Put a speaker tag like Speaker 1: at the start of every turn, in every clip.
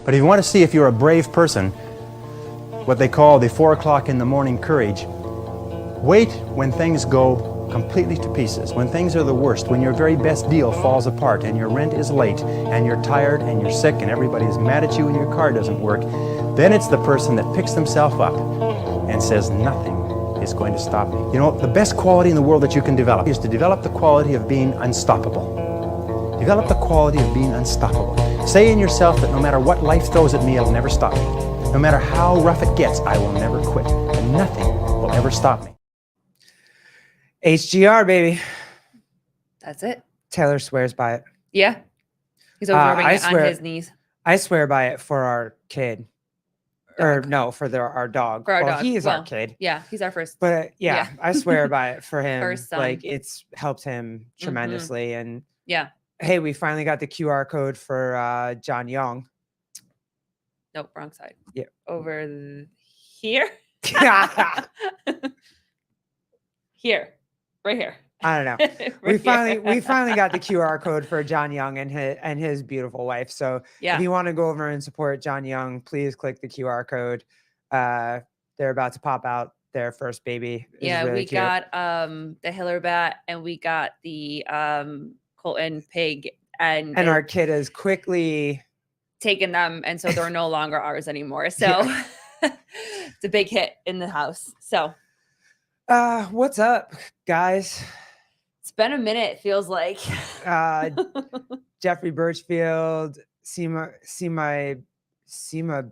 Speaker 1: But if you want to see if you're a brave person, what they call the 4 o'clock in the morning courage, wait when things go completely to pieces, when things are the worst, when your very best deal falls apart and your rent is late and you're tired and you're sick and everybody is mad at you and your car doesn't work. Then it's the person that picks themselves up and says, nothing is going to stop me. You know, the best quality in the world that you can develop is to develop the quality of being unstoppable. Develop the quality of being unstoppable. Say in yourself that no matter what life throws at me, it'll never stop me. No matter how rough it gets, I will never quit. And nothing will ever stop me.
Speaker 2: HGR, baby.
Speaker 3: That's it.
Speaker 2: Taylor swears by it.
Speaker 3: Yeah. He's absorbing it on his knees.
Speaker 2: I swear by it for our kid. Or no, for our dog.
Speaker 3: For our dog.
Speaker 2: He is our kid.
Speaker 3: Yeah, he's our first.
Speaker 2: But yeah, I swear by it for him.
Speaker 3: First son.
Speaker 2: Like, it's helped him tremendously. And
Speaker 3: yeah.
Speaker 2: Hey, we finally got the QR code for John Young.
Speaker 3: Nope, wrong side.
Speaker 2: Yeah.
Speaker 3: Over here? Here. Right here.
Speaker 2: I don't know. we finally got the QR code for John Young and his beautiful wife. So if you want to go over and support John Young, please click the QR code. They're about to pop out their first baby.
Speaker 3: Yeah, really cute. Got the Hiller Bat and we got the Colton pig and
Speaker 2: our kid is quickly
Speaker 3: taken them, and so they're no longer ours anymore. So it's a big hit in the house. So
Speaker 2: what's up, guys?
Speaker 3: It's been a minute, it feels like.
Speaker 2: Jeffrey Birchfield, Seema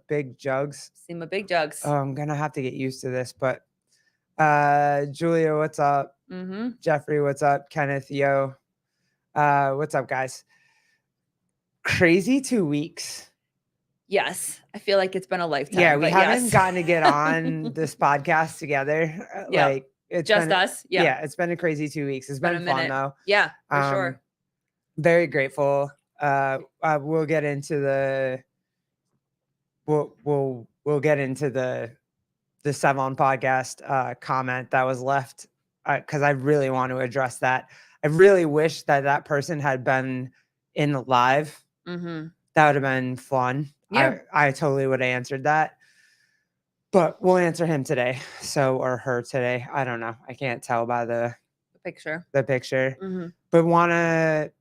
Speaker 2: Big Jugs.
Speaker 3: Seema Big Jugs.
Speaker 2: Oh, I'm gonna have to get used to this, but Julia, what's up? Jeffrey, what's up? Kenneth, yo. What's up, guys? Crazy 2 weeks.
Speaker 3: Yes, I feel like it's been a lifetime.
Speaker 2: Yeah, we haven't gotten to get on this podcast together.
Speaker 3: Yeah.
Speaker 2: Like, it's
Speaker 3: just
Speaker 2: been,
Speaker 3: us. Yeah,
Speaker 2: it's been a crazy 2 weeks. It's been fun though.
Speaker 3: Yeah, for sure.
Speaker 2: Very grateful. We'll get into the we'll get into the Sevon podcast comment that was left because I really want to address that. I really wish that person had been in the live. That would have been fun.
Speaker 3: Yeah.
Speaker 2: I totally would have answered that. But we'll answer him today. Or her today. I don't know. I can't tell by the
Speaker 3: picture.
Speaker 2: But want to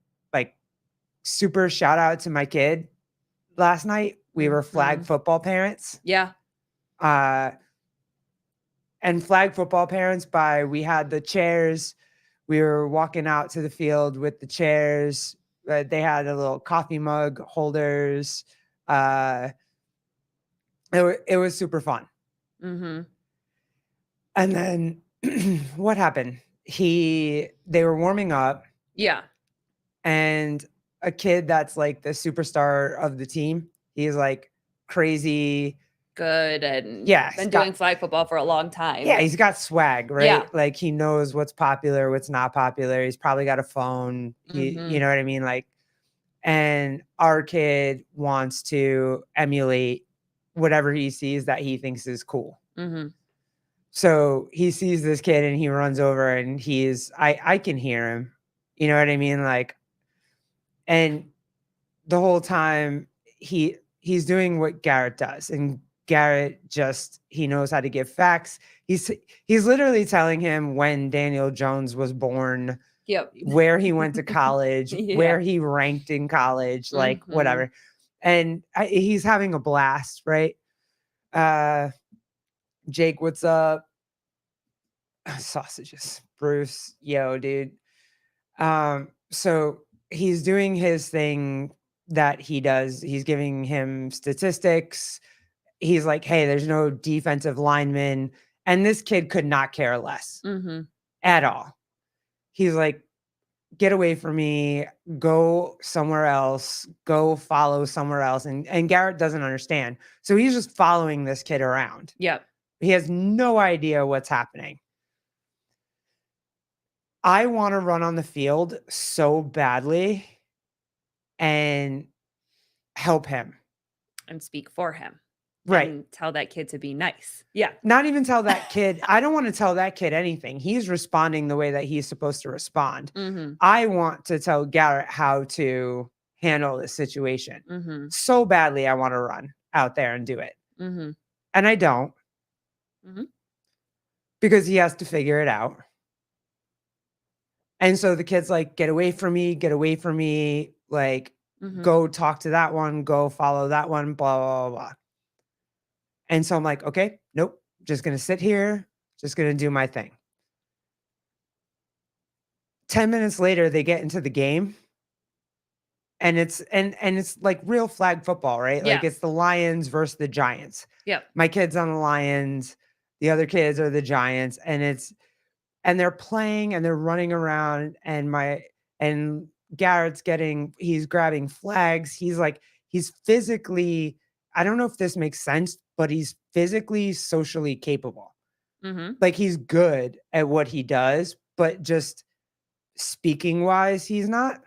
Speaker 2: super shout out to my kid last night. We were flag football parents.
Speaker 3: Yeah.
Speaker 2: And flag football parents we had the chairs. We were walking out to the field with the chairs. They had a little coffee mug holders. It was super fun. And then what happened? They were warming up.
Speaker 3: Yeah.
Speaker 2: And a kid that's like the superstar of the team. He's like crazy
Speaker 3: good and been doing flag football for a long time.
Speaker 2: Yeah, he's got swag, right?
Speaker 3: Yeah.
Speaker 2: Like he knows what's popular, what's not popular. He's probably got a phone. You know what I mean? Like, and our kid wants to emulate whatever he sees that he thinks is cool. So he sees this kid and he runs over and I can hear him. You know what I mean? Like, and the whole time he's doing what Garrett does, and Garrett he knows how to give facts. He's literally telling him when Daniel Jones was born, where he went to college, where he ranked in college, like whatever. And he's having a blast, right? Jake, what's up? Sausages. Bruce, yo, dude. So he's doing his thing that he does. He's giving him statistics. He's like, hey, there's no defensive lineman. And this kid could not care less at all. He's like, get away from me, go somewhere else, go follow somewhere else. And Garrett doesn't understand. So he's just following this kid around.
Speaker 3: Yep.
Speaker 2: He has no idea what's happening. I want to run on the field so badly and help him.
Speaker 3: And speak for him.
Speaker 2: Right.
Speaker 3: And tell that kid to be nice. Yeah.
Speaker 2: Not even tell that kid. I don't want to tell that kid anything. He's responding the way that he's supposed to respond. I want to tell Garrett how to handle this situation.
Speaker 3: Mhm.
Speaker 2: So badly I want to run out there and do it.
Speaker 3: Mhm.
Speaker 2: And I don't,
Speaker 3: Mhm.
Speaker 2: because he has to figure it out. And so the kid's like, get away from me, get away from me. Like,
Speaker 3: Mhm.
Speaker 2: go talk to that one, go follow that one, blah, blah, blah, blah. And so I'm like, okay, nope, just going to sit here, just going to do my thing. 10 minutes later, they get into the game. And it's like real flag football, right? Like
Speaker 3: Yeah.
Speaker 2: it's the Lions versus the Giants.
Speaker 3: Yep.
Speaker 2: My kid's on the Lions, the other kids are the Giants, and they're playing and they're running around, and Garrett's he's grabbing flags. He's physically, I don't know if this makes sense, but he's physically socially capable.
Speaker 3: Mhm.
Speaker 2: Like he's good at what he does, but just speaking wise, he's not.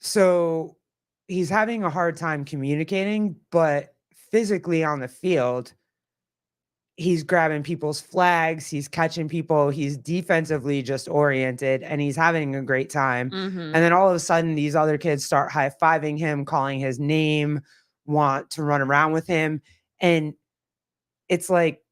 Speaker 2: So he's having a hard time communicating, but physically on the field, he's grabbing people's flags, he's catching people, he's defensively just oriented, and he's having a great time.
Speaker 3: Mhm.
Speaker 2: And then all of a sudden, these other kids start high-fiving him, calling his name, want to run around with him. And it's like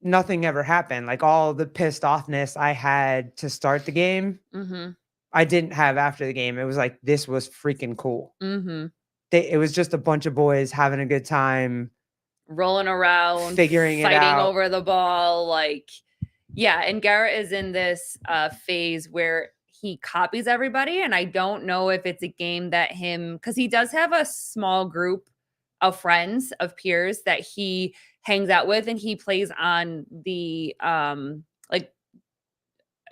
Speaker 2: nothing ever happened. Like all the pissed offness I had to start the game,
Speaker 3: Mhm.
Speaker 2: I didn't have after the game. It was like, this was freaking cool.
Speaker 3: Mhm.
Speaker 2: It was just a bunch of boys having a good time,
Speaker 3: Rolling around,
Speaker 2: figuring it
Speaker 3: fighting
Speaker 2: out.
Speaker 3: over the ball, like, yeah. And Garrett is in this phase where he copies everybody, and I don't know if it's a game that because he does have a small group of friends, of peers that he hangs out with, and he plays on the like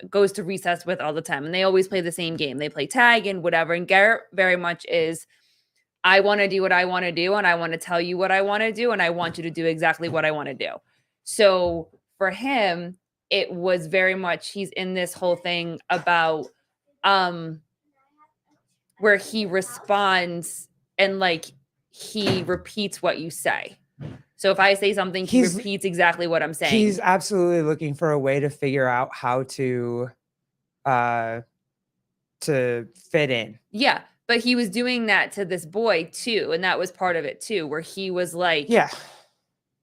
Speaker 3: goes to recess with all the time, and they always play the same game. They play tag and whatever. And Garrett very much is, I want to do what I want to do, and I want to tell you what I want to do, and I want you to do exactly what I want to do. So for him, it was very much, he's in this whole thing about where he responds and like he repeats what you say. So if I say something, he repeats exactly what I'm saying.
Speaker 2: He's absolutely looking for a way to figure out how to fit in.
Speaker 3: Yeah, but he was doing that to this boy too, and that was part of it too, where he was like,
Speaker 2: Yeah.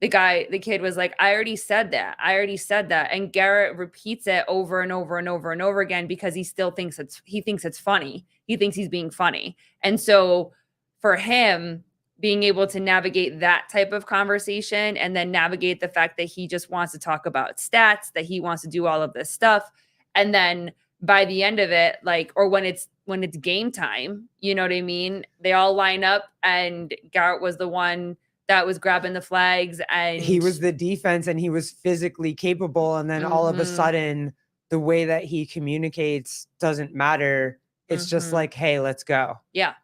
Speaker 3: the kid was like, I already said that. And Garrett repeats it over and over and over and over again because he still thinks it's funny. He thinks he's being funny. And so for him, being able to navigate that type of conversation and then navigate the fact that he just wants to talk about stats, that he wants to do all of this stuff. And then by the end of it, like, or when it's game time, you know what I mean? They all line up, and Garrett was the one that was grabbing the flags, and
Speaker 2: he was the defense, and he was physically capable. And then all of a sudden, the way that he communicates doesn't matter. It's just like, hey, let's go.
Speaker 3: Yeah.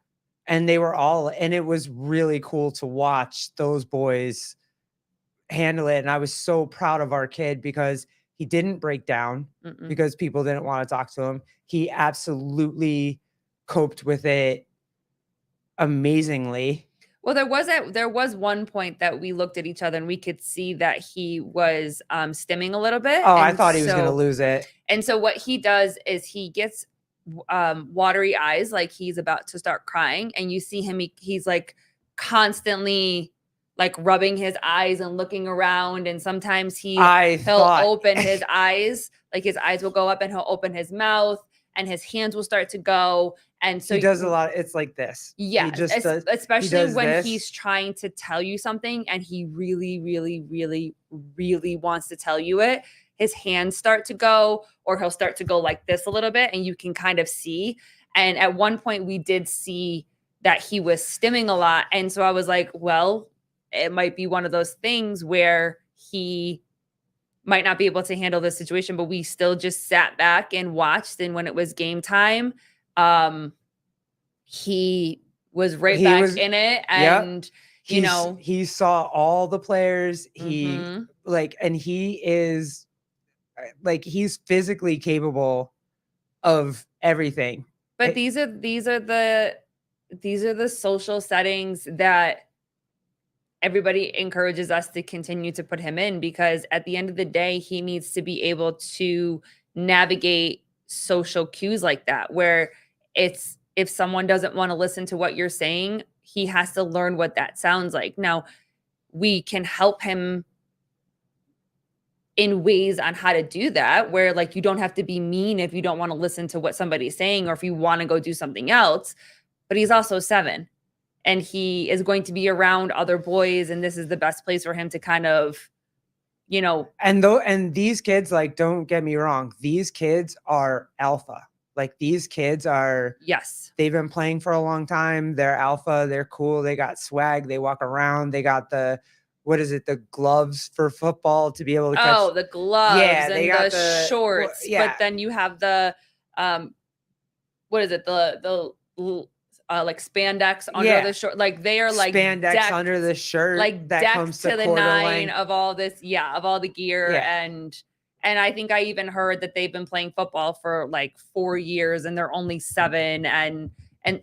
Speaker 2: And and it was really cool to watch those boys handle it. And I was so proud of our kid because he didn't break down because people didn't want to talk to him. He absolutely coped with it amazingly.
Speaker 3: Well, there was one point that we looked at each other and we could see that he was stimming a little bit.
Speaker 2: Oh, I thought he was going to lose it.
Speaker 3: And so what he does is he gets watery eyes, like he's about to start crying, and you see him, he's like constantly like rubbing his eyes and looking around, and sometimes he'll open his eyes, like his eyes will go up, and he'll open his mouth, and his hands will start to go. And so
Speaker 2: he does a lot. It's like this.
Speaker 3: Yeah. Especially when he's trying to tell you something and he really, really, really, really wants to tell you it. His hands start to go, or he'll start to go like this a little bit, and you can kind of see. And at one point we did see that he was stimming a lot. And so I was like, well, it might be one of those things where he might not be able to handle this situation, but we still just sat back and watched. And when it was game time, he was back in it. And you know,
Speaker 2: he saw all the players. And he is like, he's physically capable of everything.
Speaker 3: But these are the social settings that everybody encourages us to continue to put him in, because at the end of the day, he needs to be able to navigate social cues like that, where it's if someone doesn't want to listen to what you're saying, he has to learn what that sounds like. Now, we can help him in ways on how to do that, where like you don't have to be mean if you don't want to listen to what somebody's saying or if you want to go do something else. But he's also 7 and he is going to be around other boys, and this is the best place for him to kind of, you know.
Speaker 2: And these kids, like, don't get me wrong, these kids are alpha. Like, these kids are,
Speaker 3: Yes,
Speaker 2: they've been playing for a long time. They're alpha. They're cool. They got swag. They walk around. They got the, what is it? The gloves for football to be able to catch.
Speaker 3: oh, the gloves
Speaker 2: Yeah,
Speaker 3: and
Speaker 2: they got
Speaker 3: the
Speaker 2: the-
Speaker 3: shorts.
Speaker 2: well, yeah.
Speaker 3: But then you have the what is it? The like spandex under
Speaker 2: Yeah.
Speaker 3: the short. Like they are like
Speaker 2: spandex
Speaker 3: decked,
Speaker 2: under the shirt
Speaker 3: like
Speaker 2: that
Speaker 3: decked
Speaker 2: comes
Speaker 3: to the
Speaker 2: quarter
Speaker 3: 9
Speaker 2: length.
Speaker 3: of all this, of all the gear.
Speaker 2: Yeah.
Speaker 3: And I think I even heard that they've been playing football for like 4 years and they're only 7. And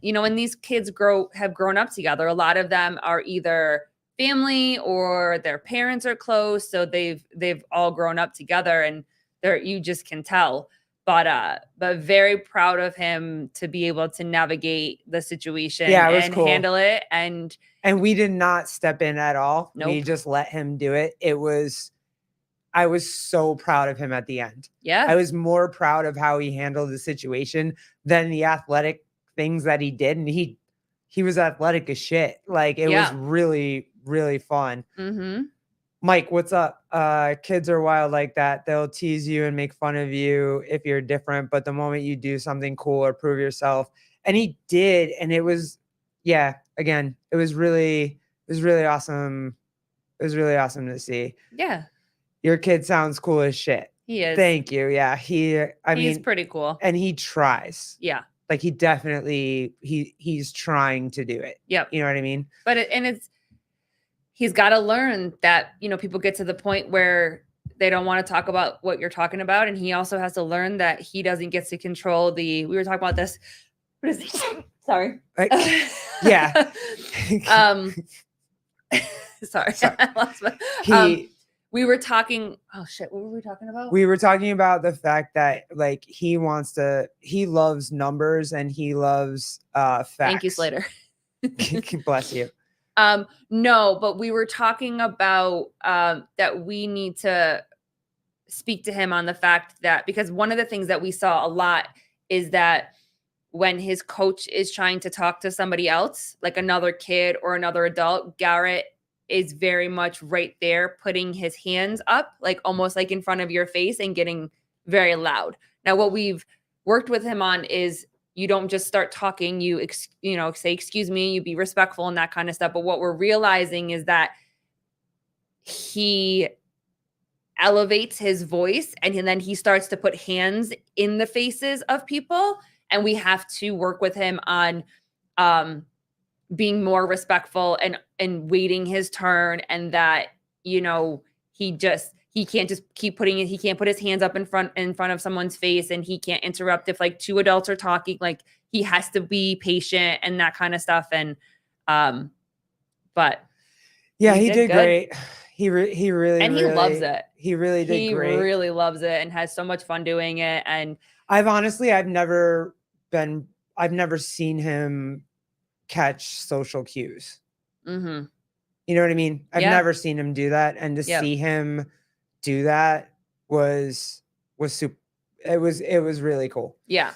Speaker 3: you know, and these kids have grown up together. A lot of them are either family or their parents are close, so they've all grown up together, and you just can tell. But very proud of him to be able to navigate the situation and
Speaker 2: cool.
Speaker 3: handle it. And
Speaker 2: we did not step in at all. We
Speaker 3: Nope.
Speaker 2: just let him do it. I was so proud of him at the end.
Speaker 3: yeah,
Speaker 2: I was more proud of how he handled the situation than the athletic things that he did. And he was athletic as shit. Like, it was really, really fun.
Speaker 3: mm-hmm.
Speaker 2: Mike, what's up? Kids are wild like that. They'll tease you and make fun of you if you're different, but the moment you do something cool or prove yourself, and he did, and it was, again, it was really awesome. It was really awesome to see.
Speaker 3: Yeah,
Speaker 2: Your kid sounds cool as shit.
Speaker 3: he is.
Speaker 2: Thank you. Yeah, he's
Speaker 3: pretty cool.
Speaker 2: and he tries.
Speaker 3: Yeah,
Speaker 2: Like, he definitely he's trying to do it.
Speaker 3: yep.
Speaker 2: You know what I mean?
Speaker 3: But he's got to learn that, you know, people get to the point where they don't want to talk about what you're talking about. And he also has to learn that he doesn't get to control we were talking about this. What is it? Sorry.
Speaker 2: Yeah.
Speaker 3: Sorry.
Speaker 2: Sorry.
Speaker 3: I lost my, we were talking. Oh shit. What were we talking about?
Speaker 2: We were talking about the fact that, like, he loves numbers and he loves facts.
Speaker 3: Thank you, Slater.
Speaker 2: Bless you.
Speaker 3: No, but we were talking about that we need to speak to him on the fact that, because one of the things that we saw a lot is that when his coach is trying to talk to somebody else, like another kid or another adult, Garrett is very much right there, putting his hands up, like almost like in front of your face, and getting very loud. Now, what we've worked with him on is you don't just start talking, you say, excuse me, you be respectful and that kind of stuff. But what we're realizing is that he elevates his voice and then he starts to put hands in the faces of people. And we have to work with him on being more respectful and waiting his turn. And that, you know, he can't just he can't put his hands up in front of someone's face, and he can't interrupt if like 2 adults are talking. Like, he has to be patient and that kind of stuff. And but
Speaker 2: yeah, he did great. He really,
Speaker 3: and he loves it.
Speaker 2: He really did great.
Speaker 3: He really loves it and has so much fun doing it. And
Speaker 2: I've never seen him catch social cues.
Speaker 3: mm-hmm.
Speaker 2: You know what I mean? I've never seen him do that, and to see him do that was super. It was really cool.
Speaker 3: Yeah,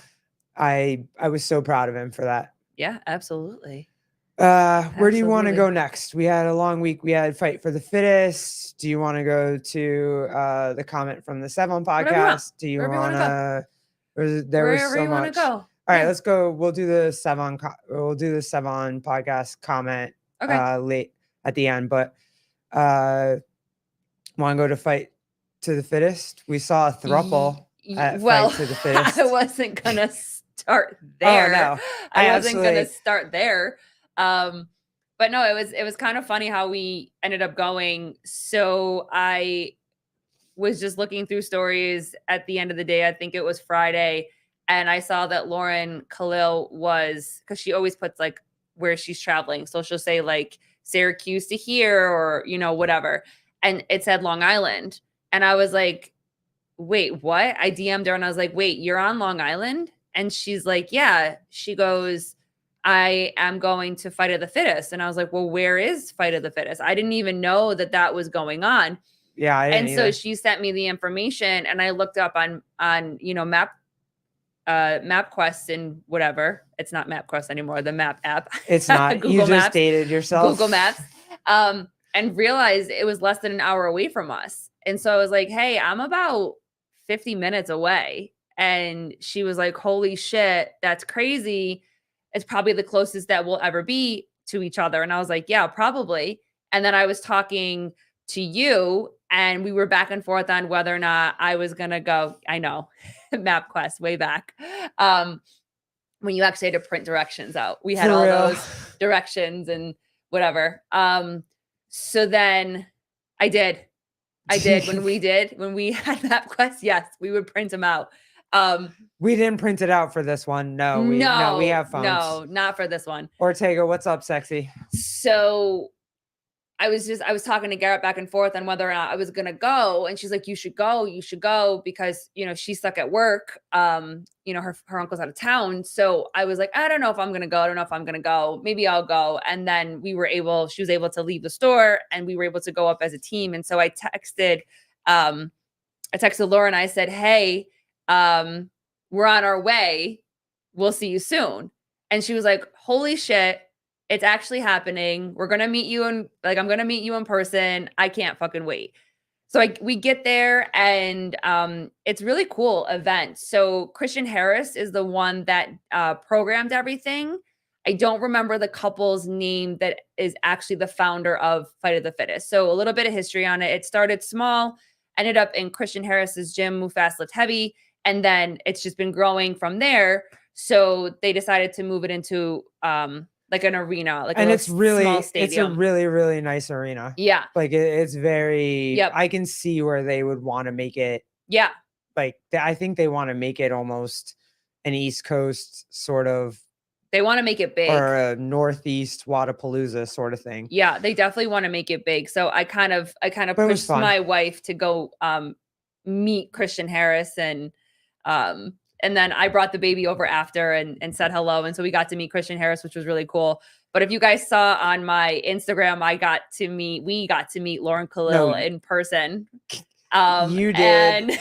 Speaker 2: I was so proud of him for that.
Speaker 3: Yeah, absolutely.
Speaker 2: Where do you want to go next? We had a long week. We had Fight for the Fittest. Do you want to go to the comment from the Sevon podcast? Do you want to? There was so much.
Speaker 3: Go.
Speaker 2: All right, let's go. We'll do the Sevon. We'll do the Sevon podcast comment late at the end. But want to go to Fight to the Fittest? We saw a throuple at Fight to the Fittest.
Speaker 3: I wasn't gonna start there.
Speaker 2: Oh no,
Speaker 3: I wasn't gonna start there. But no, it was kind of funny how we ended up going. So I was just looking through stories at the end of the day. I think it was Friday. And I saw that Lauren Khalil was, because she always puts like where she's traveling. So she'll say like Syracuse to here or, you know, whatever. And it said Long Island. And I was like, wait, what? I DM'd her and I was like, wait, you're on Long Island? And she's like, yeah. She goes, I am going to Fight of the Fittest. And I was like, well, where is Fight of the Fittest? I didn't even know that that was going on.
Speaker 2: Yeah.
Speaker 3: And so she sent me the information, and I looked up on MapQuest and whatever. It's not MapQuest anymore, the map app.
Speaker 2: It's not.
Speaker 3: Google
Speaker 2: You just
Speaker 3: Maps.
Speaker 2: dated yourself.
Speaker 3: Google Maps. And realized it was less than an hour away from us. And so I was like, hey, I'm about 50 minutes away. And she was like, holy shit, that's crazy. It's probably the closest that we'll ever be to each other. And I was like, yeah, probably. And then I was talking to you, and we were back and forth on whether or not I was going to go. I know, MapQuest way back. When you actually had to print directions out, we had all those directions and whatever. So then I did when we had MapQuest, yes, we would print them out.
Speaker 2: We didn't print it out for this one. No, we have phones.
Speaker 3: No, not for this one.
Speaker 2: Ortega, what's up, sexy?
Speaker 3: So I was talking to Garrett back and forth on whether or not I was going to go. And she's like, you should go because, she's stuck at work. Her uncle's out of town. So I was like, I don't know if I'm going to go. Maybe I'll go. And then she was able to leave the store, and we were able to go up as a team. And so I texted Laura, and I said, hey, we're on our way. We'll see you soon. And she was like, holy shit. It's actually happening. We're going to meet you I'm going to meet you in person. I can't fucking wait. So we get there, and it's really cool event. So Christian Harris is the one that programmed everything. I don't remember the couple's name that is actually the founder of Fight of the Fittest. So a little bit of history on it. It started small, ended up in Christian Harris's gym, Move Fast, Lift Heavy. And then it's just been growing from there. So they decided to move it into like an arena,
Speaker 2: and it's really
Speaker 3: small stadium.
Speaker 2: It's a really, really nice arena.
Speaker 3: Yeah.
Speaker 2: Like it's very,
Speaker 3: yep.
Speaker 2: I can see where they would want to make it.
Speaker 3: Yeah.
Speaker 2: Like I think they want to make it almost an East Coast sort of.
Speaker 3: They want to make it big.
Speaker 2: Or a Northeast Wadapalooza sort of thing.
Speaker 3: Yeah, they definitely want to make it big. So I kind of pushed my wife to go meet Christian Harris, and then I brought the baby over after and said hello. And so we got to meet Christian Harris, which was really cool. But if you guys saw on my Instagram, we got to meet Lauren Khalil in person.
Speaker 2: You did.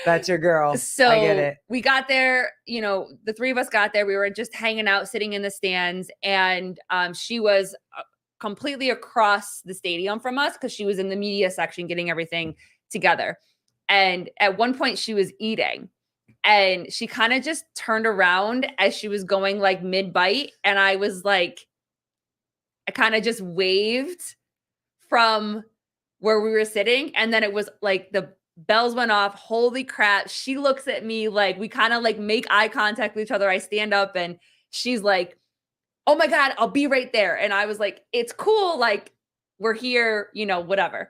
Speaker 2: That's your girl.
Speaker 3: So
Speaker 2: I get it.
Speaker 3: We got there, the three of us got there. We were just hanging out, sitting in the stands. And she was completely across the stadium from us because she was in the media section getting everything together. And at one point she was eating, and she kind of just turned around as she was going like mid-bite. And I was like, I kind of just waved from where we were sitting. And then it was like the bells went off. Holy crap. She looks at me like we kind of like make eye contact with each other. I stand up, and she's like, oh my God, I'll be right there. And I was like, it's cool. Like we're here, whatever.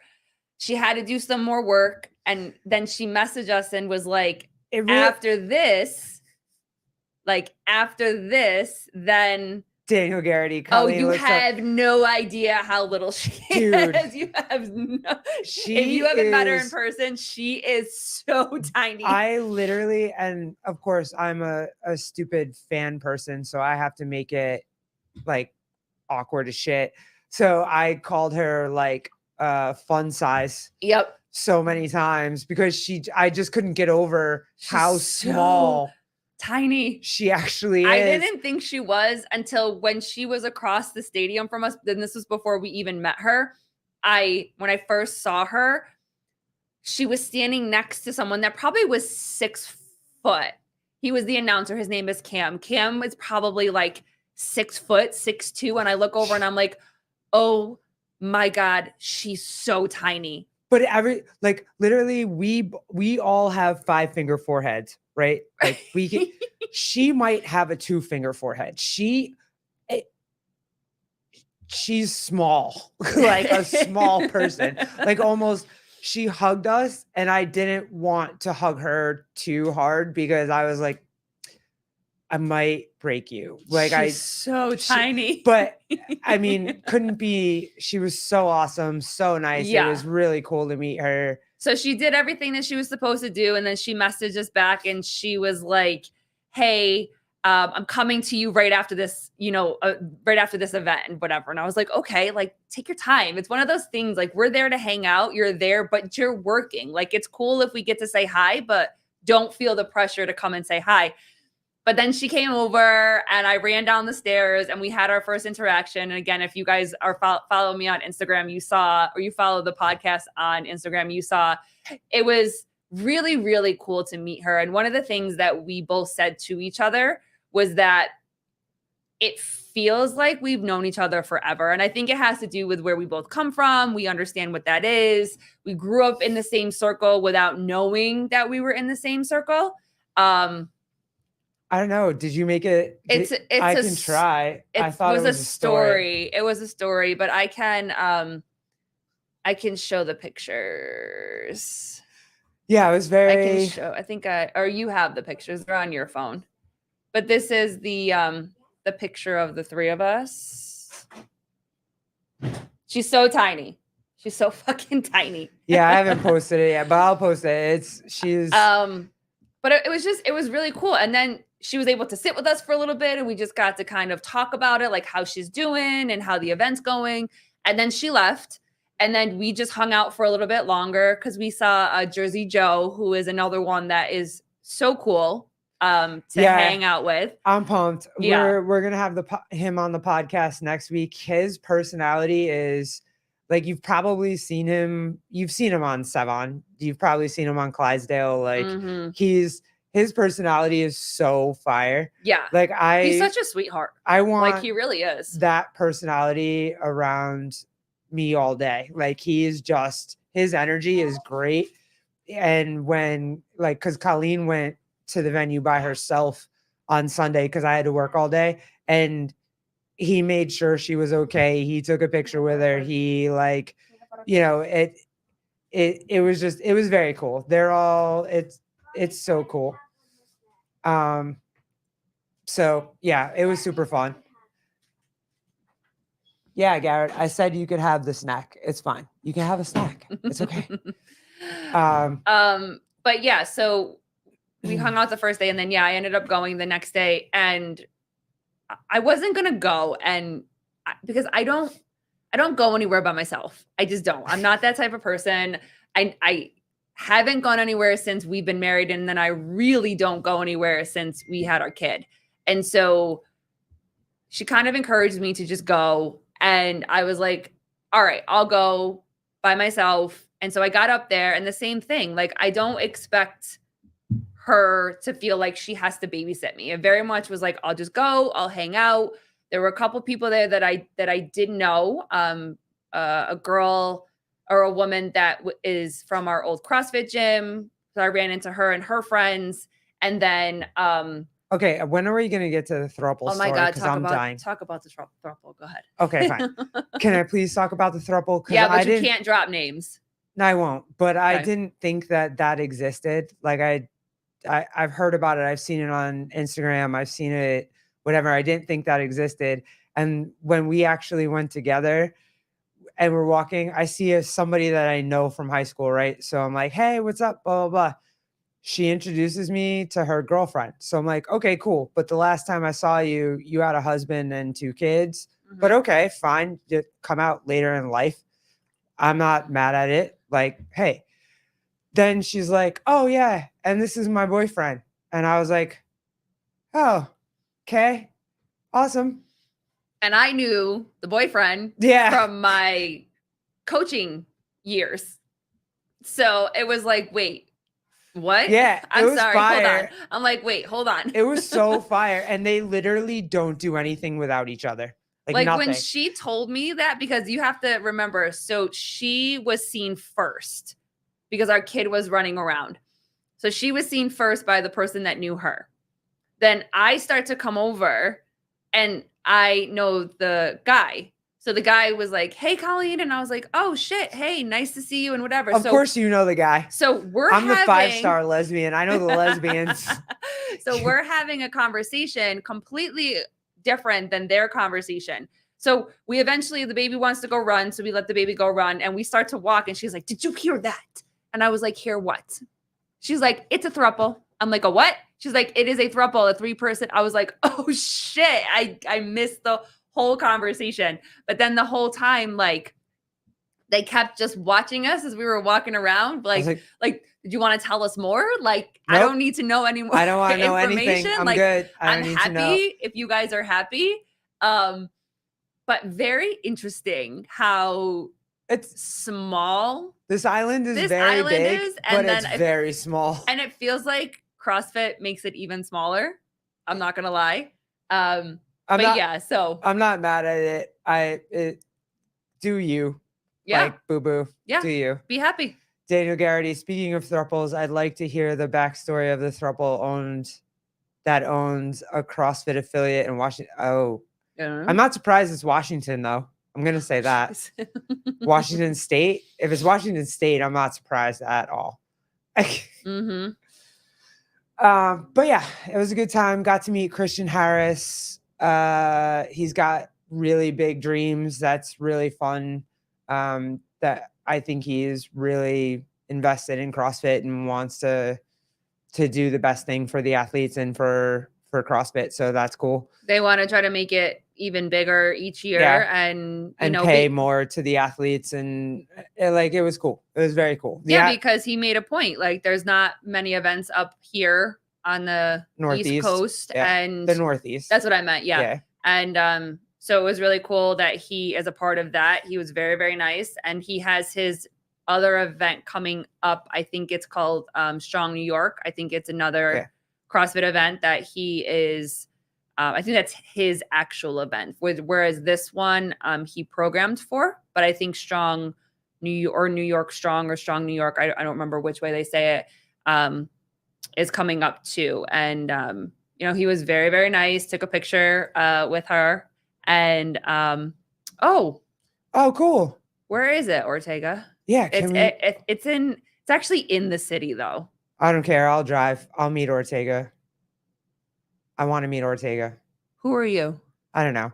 Speaker 3: She had to do some more work. And then she messaged us and was like, after this, then
Speaker 2: Daniel Garrity.
Speaker 3: You have no idea how little she is. You have if you haven't met her in person, she is so tiny.
Speaker 2: I literally, and of course I'm a stupid fan person, so I have to make it like awkward as shit. So I called her like fun size.
Speaker 3: Yep.
Speaker 2: So many times because I just couldn't get over how small,
Speaker 3: tiny
Speaker 2: she actually is.
Speaker 3: I didn't think she was until when she was across the stadium from us. Then this was before we even met her. When I first saw her, she was standing next to someone that probably was 6 foot. He was the announcer. His name is Cam. Cam is probably like 6 foot, 6'2". And I look over and I'm like, oh my God, she's so tiny.
Speaker 2: But literally we all have 5-finger foreheads, right? Like we can, she might have a 2-finger forehead. She's small, like a small person, like almost. She hugged us, and I didn't want to hug her too hard because I was like, I might break you. Like
Speaker 3: she's so tiny.
Speaker 2: But I mean, couldn't be. She was so awesome, so nice. Yeah. It was really cool to meet her.
Speaker 3: So she did everything that she was supposed to do. And then she messaged us back and she was like, hey, I'm coming to you right after this, right after this event and whatever. And I was like, okay, like take your time. It's one of those things, like we're there to hang out. You're there, but you're working. Like it's cool if we get to say hi, but don't feel the pressure to come and say hi. But then she came over and I ran down the stairs and we had our first interaction. And again, if you guys are follow me on Instagram, you saw, or you follow the podcast on Instagram, you saw it was really, really cool to meet her. And one of the things that we both said to each other was that it feels like we've known each other forever. And I think it has to do with where we both come from. We understand what that is. We grew up in the same circle without knowing that we were in the same circle.
Speaker 2: I don't know. Did you make it? I can try. I thought it was a story.
Speaker 3: It was a story, but I can show the pictures.
Speaker 2: Yeah, it was very.
Speaker 3: I can show. I think or you have the pictures. They're on your phone. But this is the picture of the three of us. She's so tiny. She's so fucking tiny.
Speaker 2: Yeah, I haven't posted it yet, but I'll post it. She's.
Speaker 3: But it was really cool. And then she was able to sit with us for a little bit and we just got to kind of talk about it, like how she's doing and how the event's going. And then she left. And then we just hung out for a little bit longer because we saw Jersey Joe, who is another one that is so cool to hang out with.
Speaker 2: I'm pumped.
Speaker 3: Yeah.
Speaker 2: We're going to have him on the podcast next week. His personality is like, you've probably seen him. You've seen him on Sevon. You've probably seen him on Clydesdale. Like his personality is so fire.
Speaker 3: Yeah.
Speaker 2: Like
Speaker 3: he's such a sweetheart.
Speaker 2: I want
Speaker 3: like he really is
Speaker 2: that personality around me all day. Like his energy is great. And when cause Colleen went to the venue by herself on Sunday, cause I had to work all day and he made sure she was okay. He took a picture with her. He it was very cool. It's so cool. So yeah, it was super fun. Yeah, Garrett, I said you could have the snack. It's fine. You can have a snack. It's okay.
Speaker 3: But yeah, so we hung out the first day and then, I ended up going the next day and I wasn't going to go because I don't go anywhere by myself. I just don't. I'm not that type of person. I haven't gone anywhere since we've been married. And then I really don't go anywhere since we had our kid. And so she kind of encouraged me to just go. And I was like, all right, I'll go by myself. And so I got up there and the same thing, like, I don't expect her to feel like she has to babysit me. It very much was like, I'll just go, I'll hang out. There were a couple people there that I didn't know, a girl or a woman that is from our old CrossFit gym. So I ran into her and her friends. And then,
Speaker 2: okay, when are we going to get to the throuple story?
Speaker 3: Oh my God,
Speaker 2: talk
Speaker 3: about the throuple. Go ahead.
Speaker 2: Okay, fine. Can I please talk about the throuple?
Speaker 3: Yeah, but you can't drop names.
Speaker 2: No, I won't. But
Speaker 3: Okay.
Speaker 2: I didn't think that existed. Like I've heard about it. I've seen it on Instagram. I've seen it, whatever. I didn't think that existed. And when we actually went together and we're walking, I see somebody that I know from high school, right? So I'm like, hey, what's up? Blah, blah, blah. She introduces me to her girlfriend. So I'm like, okay, cool. But the last time I saw you, you had a husband and 2 kids. Mm-hmm. But okay, fine. Just come out later in life. I'm not mad at it. Like, hey. Then she's like, oh, yeah. And this is my boyfriend. And I was like, oh, okay. Awesome.
Speaker 3: And I knew the boyfriend from my coaching years. So it was like, wait, what?
Speaker 2: Yeah.
Speaker 3: I'm sorry.
Speaker 2: Fire.
Speaker 3: Hold on. I'm like, wait, hold on.
Speaker 2: It was so fire. And they literally don't do anything without each other. Like
Speaker 3: when she told me that, because you have to remember, so she was seen first because our kid was running around. So she was seen first by the person that knew her. Then I start to come over and I know the guy. So the guy was like, hey, Colleen. And I was like, oh, shit. Hey, nice to see you and whatever.
Speaker 2: Of course you know the guy.
Speaker 3: So I'm
Speaker 2: the 5-star lesbian. I know the lesbians.
Speaker 3: So we're having a conversation completely different than their conversation. So we eventually, the baby wants to go run. So we let the baby go run and we start to walk and she's like, did you hear that? And I was like, hear what? She's like, it's a throuple. I'm like, a what? She's like, it is a throuple, a 3-person. I was like, oh shit. I missed the whole conversation. But then the whole time, like, they kept just watching us as we were walking around. Like, did you want to tell us more? Like,
Speaker 2: Nope.
Speaker 3: I don't need to know any more.
Speaker 2: I don't want to know anything. I'm
Speaker 3: like,
Speaker 2: good.
Speaker 3: I'm happy if you guys are happy. But very interesting how
Speaker 2: it's
Speaker 3: small
Speaker 2: this island is very big, but it's very small.
Speaker 3: And it feels like CrossFit makes it even smaller. I'm not gonna lie. So
Speaker 2: I'm not mad at it. Do you?
Speaker 3: Yeah.
Speaker 2: Like boo boo.
Speaker 3: Yeah.
Speaker 2: Do you?
Speaker 3: Be happy.
Speaker 2: Daniel Garrity, speaking of thruples, I'd like to hear the backstory of the thruple that owns a CrossFit affiliate in Washington. Oh, I'm not surprised it's Washington though. I'm gonna say that. Washington State. If it's Washington State, I'm not surprised at all.
Speaker 3: Mm-hmm.
Speaker 2: But yeah, it was a good time. Got to meet Christian Harris. He's got really big dreams. That's really fun. That I think he is really invested in CrossFit and wants to do the best thing for the athletes and for CrossFit. So that's cool.
Speaker 3: They want to try to make it even bigger each year and
Speaker 2: pay more to the athletes. And it was cool. It was very cool.
Speaker 3: Because he made a point. Like there's not many events up here on the
Speaker 2: Northeast.
Speaker 3: East Coast and
Speaker 2: the Northeast.
Speaker 3: That's what I meant. Yeah. And so it was really cool that he is a part of that. He was very, very nice. And he has his other event coming up. I think it's called Strong New York. I think it's another CrossFit event that he is, I think that's his actual event. Whereas this one he programmed for, but I think Strong New York or New York Strong or Strong New York, I don't remember which way they say it, is coming up too. And, he was very, very nice. Took a picture with her. And oh,
Speaker 2: cool.
Speaker 3: Where is it, Ortega?
Speaker 2: Yeah,
Speaker 3: it's actually in the city though.
Speaker 2: I don't care. I'll drive. I'll meet Ortega. I want to meet Ortega.
Speaker 3: Who are you?
Speaker 2: I don't know.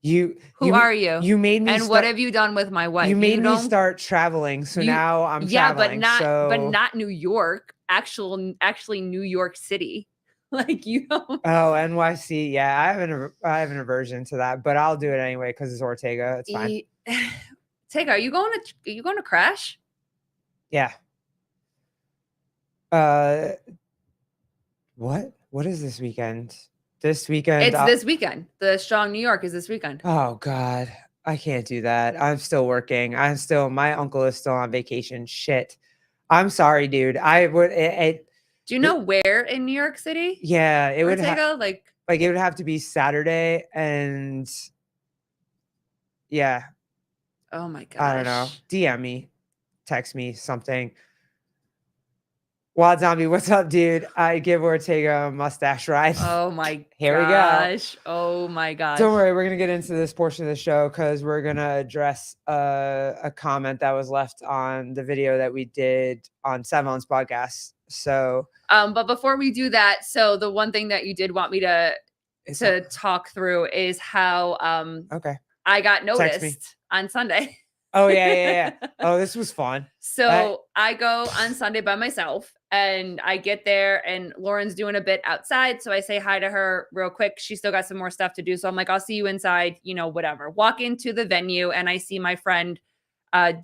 Speaker 3: Who are you?
Speaker 2: You made me.
Speaker 3: And what have you done with my wife?
Speaker 2: You made me start traveling, so now I'm traveling.
Speaker 3: but not New York. Actually, New York City. Like you don't.
Speaker 2: Oh, NYC. Yeah, I have an aversion to that, but I'll do it anyway because it's Ortega. It's fine.
Speaker 3: Ortega, are you going to crash?
Speaker 2: Yeah. What is this weekend? This weekend.
Speaker 3: It's this weekend. The Strong New York is this weekend.
Speaker 2: Oh God, I can't do that. I'm still working. My uncle is still on vacation. Shit. I'm sorry, dude. I would.
Speaker 3: Do you know where in New York City?
Speaker 2: Yeah, it would
Speaker 3: like
Speaker 2: it would have to be Saturday, and yeah.
Speaker 3: Oh my gosh.
Speaker 2: I don't know. DM me, text me something. Wild Zombie, what's up, dude? I give Ortega a mustache ride.
Speaker 3: Oh my
Speaker 2: Here
Speaker 3: gosh.
Speaker 2: we go.
Speaker 3: Oh my gosh.
Speaker 2: Don't worry, we're gonna get into this portion of the show because we're gonna address a comment that was left on the video that we did on Savon's podcast. So
Speaker 3: but before we do that, so the one thing that you did want me to talk through is how I got noticed on Sunday.
Speaker 2: Oh yeah. Oh, this was fun.
Speaker 3: So I go on Sunday by myself and I get there and Lauren's doing a bit outside. So I say hi to her real quick. She still got some more stuff to do. So I'm like, I'll see you inside, whatever. Walk into the venue and I see my friend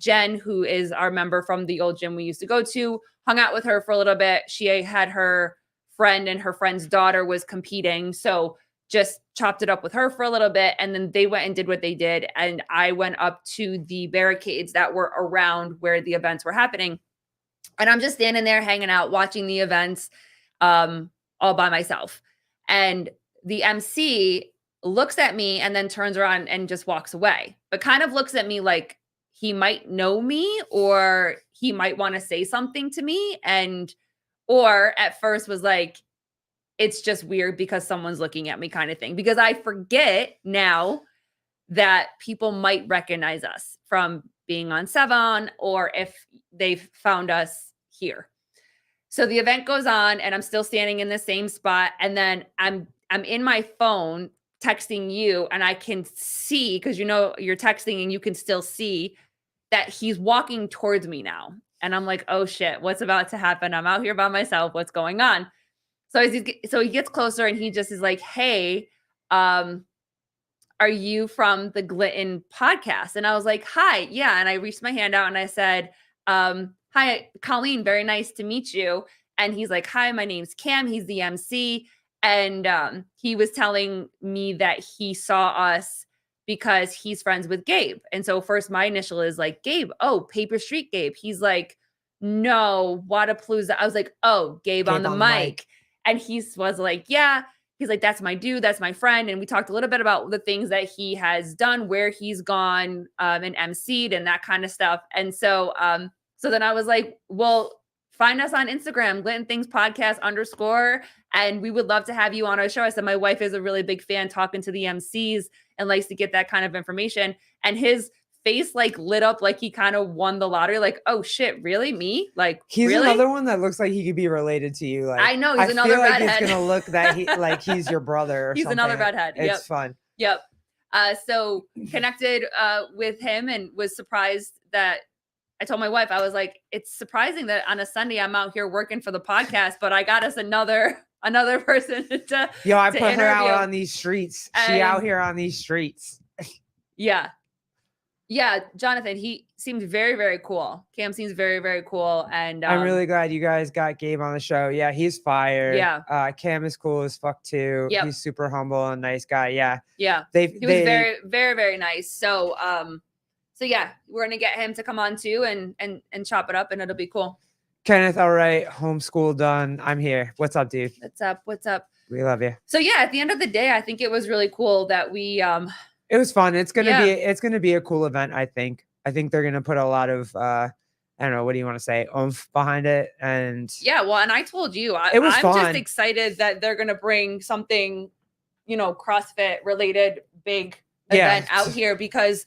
Speaker 3: Jen, who is our member from the old gym we used to go to. Hung out with her for a little bit. She had her friend and her friend's daughter was competing. So just chopped it up with her for a little bit. And then they went and did what they did. And I went up to the barricades that were around where the events were happening. And I'm just standing there hanging out, watching the events all by myself. And the MC looks at me and then turns around and just walks away, but kind of looks at me like he might know me or he might want to say something to me. Or at first was like, it's just weird because someone's looking at me kind of thing. Because I forget now that people might recognize us from being on Savon or if they've found us here. So the event goes on and I'm still standing in the same spot. And then I'm in my phone texting you and I can see, because you're texting and you can still see that he's walking towards me now. And I'm like, oh shit, what's about to happen? I'm out here by myself. What's going on? So he gets closer and he just is like, hey, are you from the Glitten podcast? And I was like, hi, yeah. And I reached my hand out and I said, hi, Colleen, very nice to meet you. And he's like, hi, my name's Cam. He's the MC. And he was telling me that he saw us because he's friends with Gabe. And so first my initial is like, Gabe, oh, Paper Street Gabe. He's like, no, Wadapalooza. I was like, oh, Gabe on the mic. And he was like, yeah. He's like, that's my dude, that's my friend. And we talked a little bit about the things that he has done, where he's gone and emceed and that kind of stuff. And so so then I was like, well, find us on Instagram, Glitten Things Podcast _. And we would love to have you on our show. I said, my wife is a really big fan talking to the MCs and likes to get that kind of information. And his face like lit up like he kind of won the lottery. Like, oh shit, really? Me? Like,
Speaker 2: he's
Speaker 3: really?
Speaker 2: another one that looks like he could be related to you. Like,
Speaker 3: I know he's another
Speaker 2: feel like
Speaker 3: redhead.
Speaker 2: it's gonna look that he like he's your brother. Or
Speaker 3: He's
Speaker 2: something.
Speaker 3: another redhead. Yep.
Speaker 2: It's fun.
Speaker 3: Yep. So connected with him and was surprised that I told my wife, I was like, it's surprising that on a Sunday I'm out here working for the podcast, but I got us another person to
Speaker 2: Yo, I
Speaker 3: to
Speaker 2: put her out
Speaker 3: interview.
Speaker 2: on these streets. She out here on these streets.
Speaker 3: Yeah. Yeah, Jonathan, he seemed very, very cool. Cam seems very, very cool. And
Speaker 2: I'm really glad you guys got Gabe on the show. Yeah, he's fire.
Speaker 3: Yeah.
Speaker 2: Cam is cool as fuck too.
Speaker 3: Yep.
Speaker 2: He's super humble and nice guy. Yeah.
Speaker 3: Yeah. He was very, very, very nice. So so yeah, we're gonna get him to come on too and chop it up and it'll be cool.
Speaker 2: Kenneth, all right, homeschool done. I'm here. What's up, dude?
Speaker 3: What's up? What's up?
Speaker 2: We love you.
Speaker 3: So yeah, at the end of the day, I think it was really cool that we
Speaker 2: it was fun. It's gonna be a cool event, I think. I think they're gonna put a lot of I don't know, what do you want to say, oomph behind it. And
Speaker 3: yeah, well, and I told you I'm just excited that they're gonna bring something, you know, CrossFit related big event out here because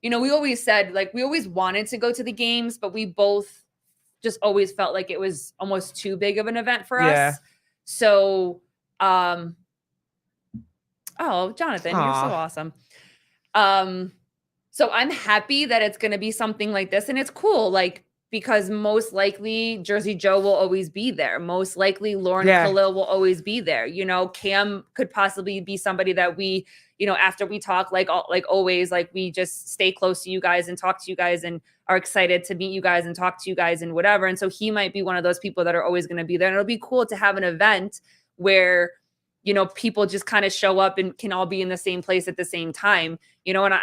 Speaker 3: you know, we always said like we always wanted to go to the games, but we both just always felt like it was almost too big of an event for us. So oh, Jonathan, you're so awesome. So I'm happy that it's going to be something like this and it's cool. Like, because most likely Jersey Joe will always be there. Most likely Lauren Khalil will always be there. You know, Cam could possibly be somebody that we, you know, after we talk, like always, like we just stay close to you guys and talk to you guys and are excited to meet you guys and talk to you guys and whatever. And so he might be one of those people that are always going to be there. And it'll be cool to have an event where, you know, people just kind of show up and can all be in the same place at the same time, you know, and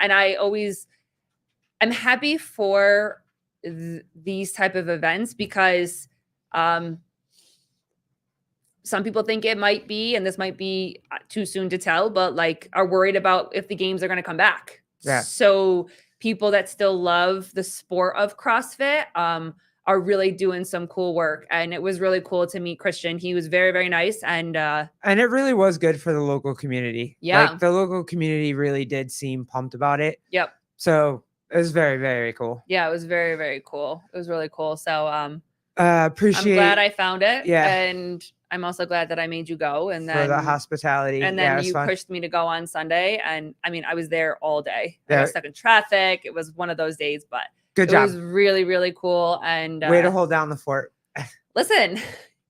Speaker 3: I'm happy for these type of events because some people think it might be, and this might be too soon to tell, but like are worried about if the games are going to come back.
Speaker 2: Yeah.
Speaker 3: So people that still love the sport of CrossFit are really doing some cool work. And it was really cool to meet Christian. He was very, very nice. And
Speaker 2: it really was good for the local community.
Speaker 3: Yeah.
Speaker 2: Like the local community really did seem pumped about it.
Speaker 3: Yep.
Speaker 2: So it was very, very cool.
Speaker 3: Yeah, it was very, very cool. It was really cool. So
Speaker 2: appreciate.
Speaker 3: I'm glad I found it.
Speaker 2: Yeah.
Speaker 3: And I'm also glad that I made you go. And then
Speaker 2: for the hospitality.
Speaker 3: And then you
Speaker 2: fun.
Speaker 3: pushed me to go on Sunday. And I mean, I was there all day. I got stuck in traffic. It was one of those days, but
Speaker 2: good job.
Speaker 3: It was really, really cool. And
Speaker 2: way to hold down the fort.
Speaker 3: Listen,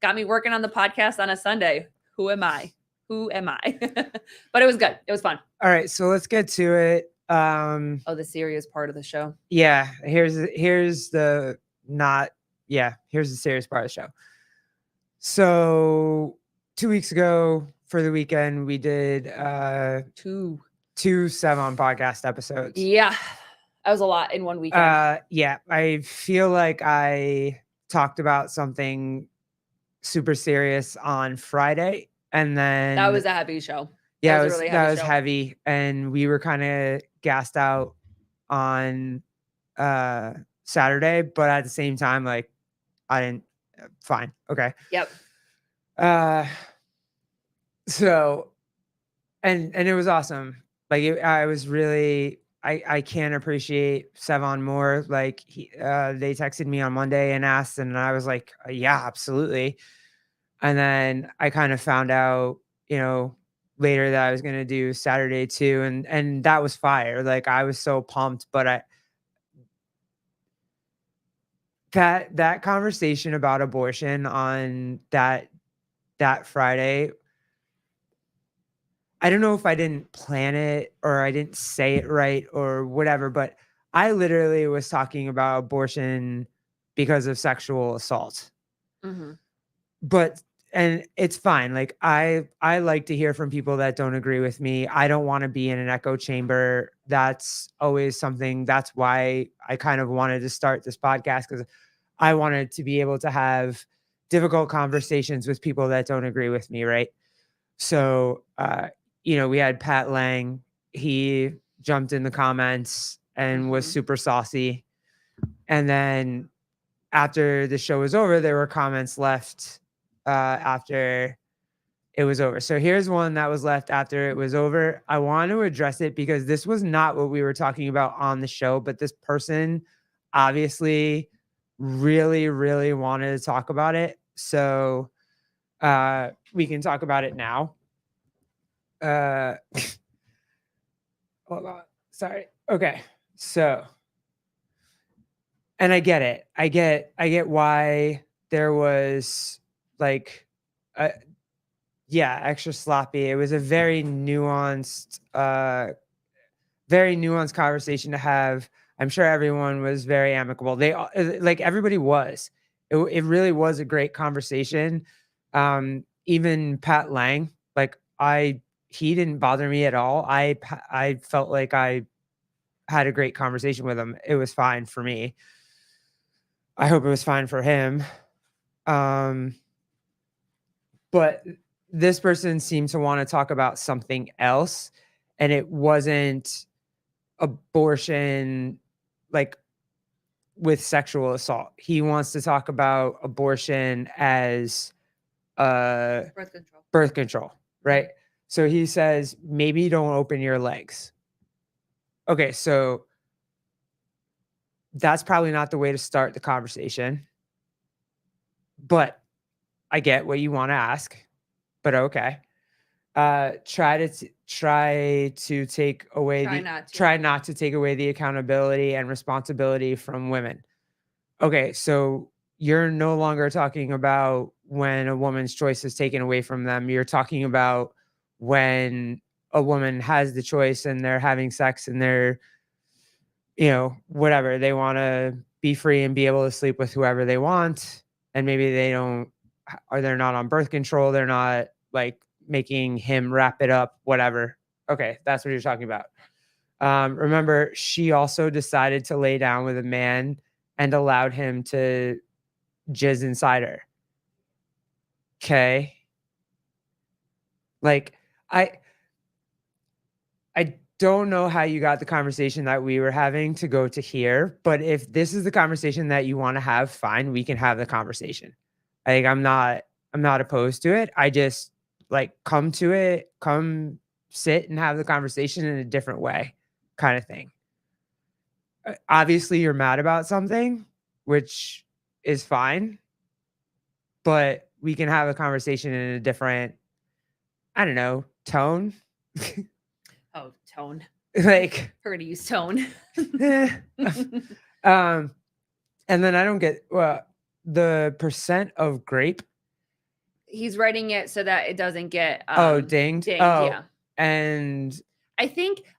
Speaker 3: got me working on the podcast on a Sunday. Who am I? But it was good. It was fun.
Speaker 2: All right. So let's get to it.
Speaker 3: The serious part of the show.
Speaker 2: Yeah. Here's the serious part of the show. So 2 weeks ago for the weekend, we did two 7 podcast episodes.
Speaker 3: Yeah. That was a lot in one weekend.
Speaker 2: Yeah. I feel like I talked about something super serious on Friday. And then
Speaker 3: that was a heavy show.
Speaker 2: Yeah, that was heavy. And we were kind of gassed out on Saturday, but at the same time, like I didn't fine. Okay.
Speaker 3: Yep.
Speaker 2: So and it was awesome. Like I was really I can't appreciate Sevon more. Like they texted me on Monday and asked, and I was like, yeah, absolutely. And then I kind of found out, you know, later that I was going to do Saturday too. And that was fire. Like I was so pumped, but that conversation about abortion on that Friday, I don't know if I didn't plan it or I didn't say it right or whatever, but I literally was talking about abortion because of sexual assault.
Speaker 3: Mhm.
Speaker 2: But and it's fine. Like I like to hear from people that don't agree with me. I don't want to be in an echo chamber. That's always something. That's why I kind of wanted to start this podcast, because I wanted to be able to have difficult conversations with people that don't agree with me, right? So, we had Pat Lang. He jumped in the comments and was
Speaker 3: Mhm.
Speaker 2: super saucy. And then after the show was over, there were comments left after it was over. So here's one that was left after it was over. I want to address it because this was not what we were talking about on the show, but this person obviously really, really wanted to talk about it. So we can talk about it now. Uh, hold on. Sorry. Okay. So, and I get it. I get why there was like, uh, yeah, extra sloppy. It was a very nuanced conversation to have. I'm sure everyone was very amicable. Like everybody was. It really was a great conversation. Even Pat Lang, like he didn't bother me at all. I felt like I had a great conversation with him. It was fine for me. I hope it was fine for him. Um, but this person seemed to want to talk about something else, and it wasn't abortion, like with sexual assault. He wants to talk about abortion as
Speaker 3: Birth control.
Speaker 2: birth control, right? So he says, maybe don't open your legs. Okay, so that's probably not the way to start the conversation, but I get what you want to ask, but okay. Try to take away
Speaker 3: Try not to.
Speaker 2: try not to take away the accountability and responsibility from women. Okay, so you're no longer talking about when a woman's choice is taken away from them. You're talking about when a woman has the choice and they're having sex and they're, whatever, they want to be free and be able to sleep with whoever they want. And maybe they don't, or they're not on birth control. They're not like making him wrap it up, whatever. Okay, that's what you're talking about. Remember, she also decided to lay down with a man and allowed him to jizz inside her. Okay. Like, I don't know how you got the conversation that we were having to go to here, but if this is the conversation that you want to have, fine, we can have the conversation. I'm not opposed to it. I just like come sit and have the conversation in a different way, kind of thing. Obviously you're mad about something, which is fine, but we can have a conversation in a different, I don't know, tone.
Speaker 3: Oh, tone.
Speaker 2: Like,
Speaker 3: Heard to use tone.
Speaker 2: eh. And then I don't get the percent of grape.
Speaker 3: He's writing it so that it doesn't get
Speaker 2: Dinged.
Speaker 3: Yeah.
Speaker 2: And
Speaker 3: I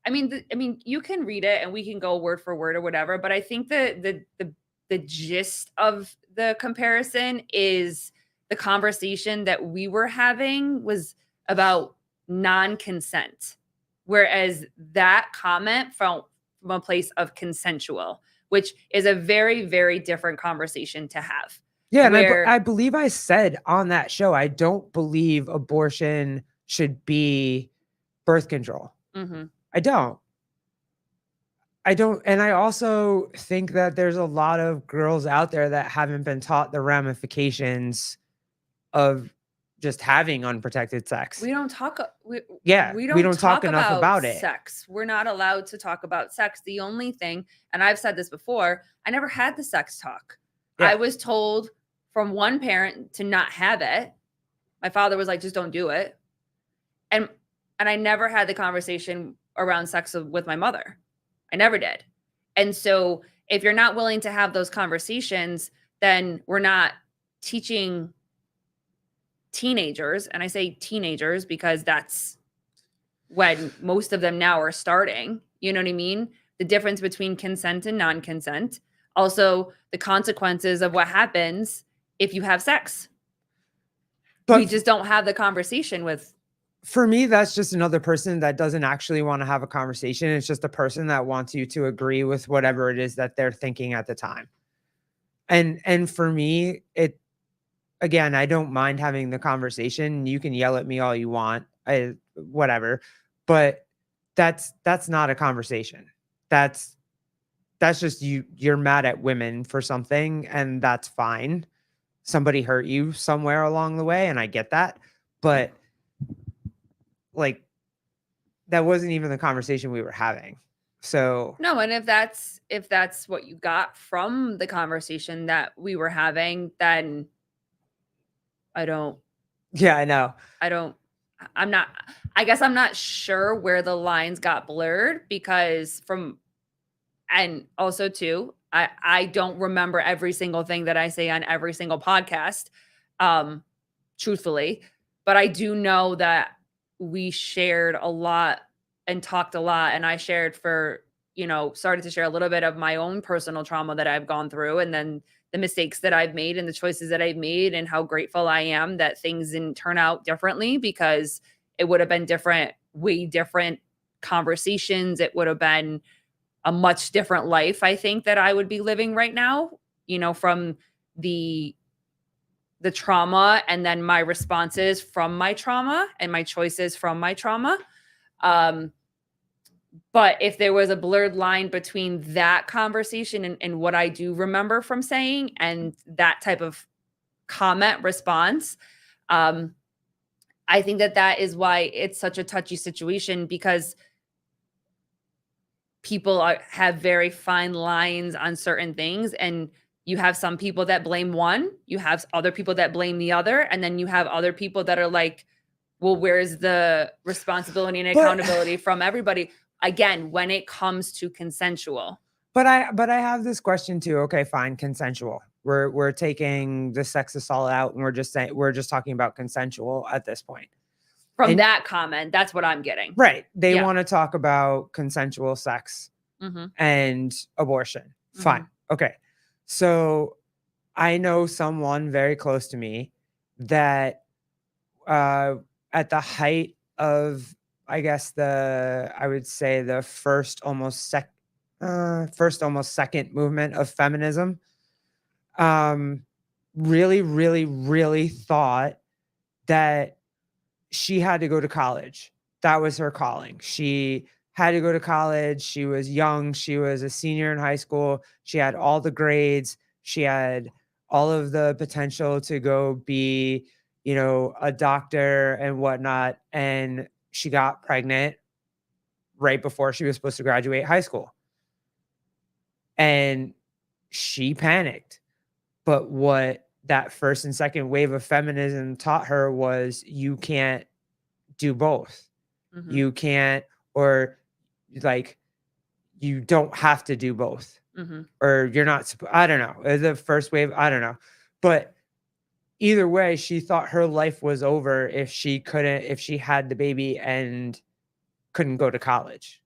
Speaker 3: mean, you can read it and we can go word for word or whatever, but I think the gist of the comparison is the conversation that we were having was about non-consent, whereas that comment from a place of consensual, which is a very, very different conversation to have.
Speaker 2: yeah, and
Speaker 3: where-
Speaker 2: I believe I said on that show, I don't believe abortion should be birth control.
Speaker 3: Mhm.
Speaker 2: I don't. And I also think that there's a lot of girls out there that haven't been taught the ramifications of just having unprotected sex.
Speaker 3: We don't talk. We
Speaker 2: don't talk enough about it.
Speaker 3: Sex. We're not allowed to talk about sex. The only thing, and I've said this before, I never had the sex talk.
Speaker 2: Yeah.
Speaker 3: I was told from one parent to not have it. My father was like, just don't do it. And I never had the conversation around sex with my mother. I never did. And so if you're not willing to have those conversations, then we're not teaching teenagers, and I say teenagers because that's when most of them now are starting, you know what I mean? The difference between consent and non-consent. Also, the consequences of what happens if you have sex. We
Speaker 2: But
Speaker 3: just don't have the conversation with.
Speaker 2: for me, that's just another person that doesn't actually want to have a conversation. It's just a person that wants you to agree with whatever it is that they're thinking at the time. And for me, it again, I don't mind having the conversation. You can yell at me all you want. Whatever. But that's not a conversation. That's just you're mad at women for something, and that's fine. Somebody hurt you somewhere along the way, and I get that. But like that wasn't even the conversation we were having. So
Speaker 3: No, and if that's what you got from the conversation that we were having, then I don't
Speaker 2: yeah, I know.
Speaker 3: I'm not I guess I'm not sure where the lines got blurred because and also too, I don't remember every single thing that I say on every single podcast, truthfully, but I do know that we shared a lot and talked a lot, and I started to share a little bit of my own personal trauma that I've gone through, and then the mistakes that I've made and the choices that I've made, and how grateful I am that things didn't turn out differently because it would have been way different conversations. It would have been a much different life, I think, that I would be living right now, from the trauma and then my responses from my trauma and my choices from my trauma. But if there was a blurred line between that conversation and what I do remember from saying and that type of comment response, I think that is why it's such a touchy situation, because people have very fine lines on certain things, and you have some people that blame one, you have other people that blame the other, and then you have other people that are like, well, where's the responsibility and accountability from everybody? Again, when it comes to consensual.
Speaker 2: But I have this question too. Okay, fine, consensual. We're taking the sex assault out, and we're just talking about consensual at this point.
Speaker 3: From that comment, that's what I'm getting.
Speaker 2: Right. They
Speaker 3: Yeah.
Speaker 2: want to talk about consensual sex and abortion. Fine. Okay. So I know someone very close to me that at the height of, I guess I would say the first almost second movement of feminism, really, really, really thought that she had to go to college. That was her calling. She had to go to college. She was young. She was a senior in high school. She had all the grades. She had all of the potential to go be, a doctor and whatnot. And she got pregnant right before she was supposed to graduate high school. And she panicked. But what that first and second wave of feminism taught her was you can't do both. You can't, or like, you don't have to do both. Or you're not, I don't know. The first wave, I don't know. But either way, she thought her life was over if she had the baby and couldn't go to college.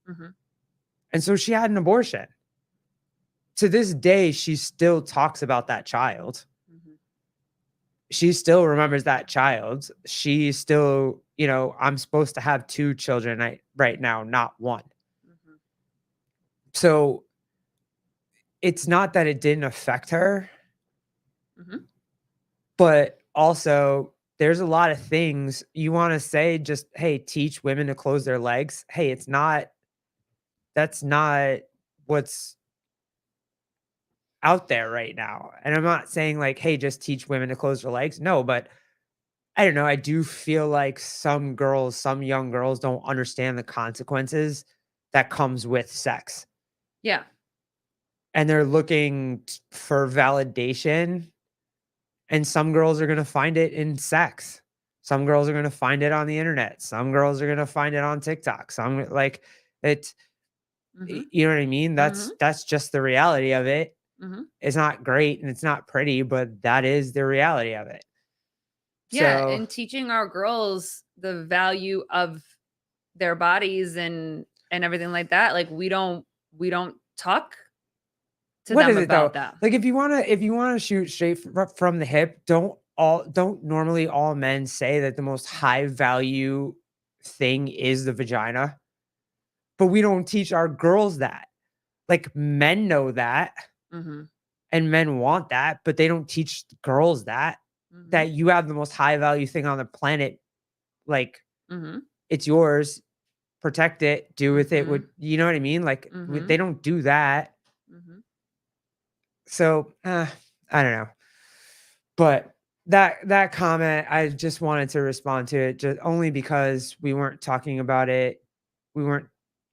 Speaker 2: And so she had an abortion. To this day, she still talks about that child. She still remembers that child. She still, I'm supposed to have 2 children right now, not 1. So it's not that it didn't affect her, but also there's a lot of things you want to say, just, hey, teach women to close their legs. Hey, that's not what's out there right now. And I'm not saying like, hey, just teach women to close their legs. No, but I don't know. I do feel like some young girls don't understand the consequences that comes with sex.
Speaker 3: Yeah.
Speaker 2: And they're looking for validation. And some girls are going to find it in sex. Some girls are going to find it on the internet. Some girls are going to find it on TikTok. Some you know what I mean? That's just the reality of it. It's not great and it's not pretty, but that is the reality of it.
Speaker 3: Yeah,
Speaker 2: So,
Speaker 3: and teaching our girls the value of their bodies and everything like that. Like we don't talk to
Speaker 2: what
Speaker 3: them
Speaker 2: is it though?
Speaker 3: about that.
Speaker 2: Like if you wanna shoot straight from the hip, don't normally all men say that the most high value thing is the vagina? But we don't teach our girls that. Like men know that
Speaker 3: Mm-hmm.
Speaker 2: and men want that, but they don't teach girls that
Speaker 3: Mm-hmm.
Speaker 2: that you have the most high value thing on the planet. Like
Speaker 3: Mm-hmm.
Speaker 2: it's yours. Protect it. Do with it
Speaker 3: Mhm.
Speaker 2: what you know what I mean? Like
Speaker 3: Mhm.
Speaker 2: they don't do that.
Speaker 3: Mm-hmm.
Speaker 2: So I don't know. But that comment, I just wanted to respond to it just only because we weren't talking about it. We weren't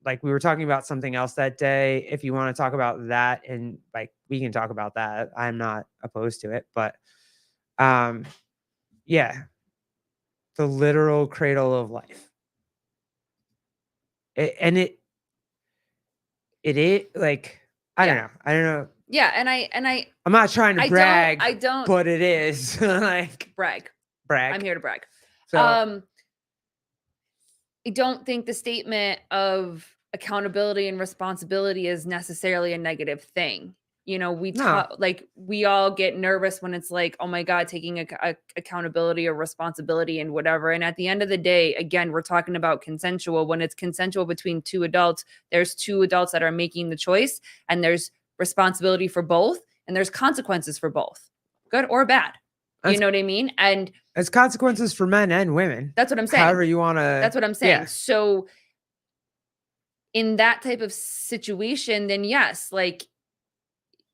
Speaker 2: like we were talking about something else that day. If you want to talk about that and like we can talk about that. I'm not opposed to it, but yeah, the literal cradle of life. It is like I don't
Speaker 3: Yeah.
Speaker 2: know. I don't know.
Speaker 3: Yeah, and I
Speaker 2: I'm not trying to brag,
Speaker 3: I don't
Speaker 2: but it is like
Speaker 3: brag.
Speaker 2: brag.
Speaker 3: I'm here to brag.
Speaker 2: So
Speaker 3: I don't think the statement of accountability and responsibility is necessarily a negative thing. You know, we
Speaker 2: no,
Speaker 3: talk like we all get nervous when it's like, oh my God, taking accountability or responsibility and whatever. And at the end of the day, again, we're talking about consensual. When it's consensual between two adults, there's two adults that are making the choice, and there's responsibility for both, and there's consequences for both, good or bad. You
Speaker 2: That's-
Speaker 3: know what I mean? And
Speaker 2: it's consequences for men and women.
Speaker 3: that's what I'm saying.
Speaker 2: However you want to.
Speaker 3: That's what I'm saying.
Speaker 2: Yeah.
Speaker 3: So in that type of situation, then yes, like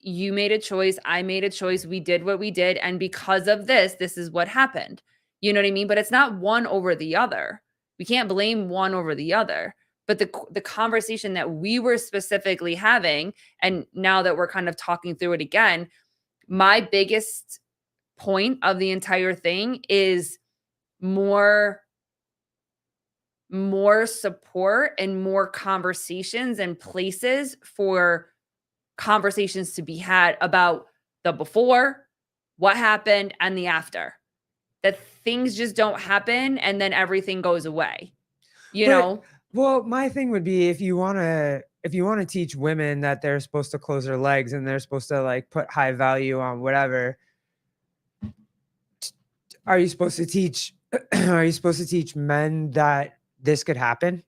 Speaker 3: you made a choice, I made a choice, we did what we did, and because of this is what happened. You know what I mean? But it's not one over the other. We can't blame one over the other. But the conversation that we were specifically having, and now that we're kind of talking through it again, my biggest point of the entire thing is more support and more conversations and places for conversations to be had about the before, what happened, and the after. That things just don't happen and then everything goes away. You know?
Speaker 2: Well, my thing would be if you want to teach women that they're supposed to close their legs and they're supposed to like put high value on whatever, are you supposed to teach are you supposed to teach men that this could happen?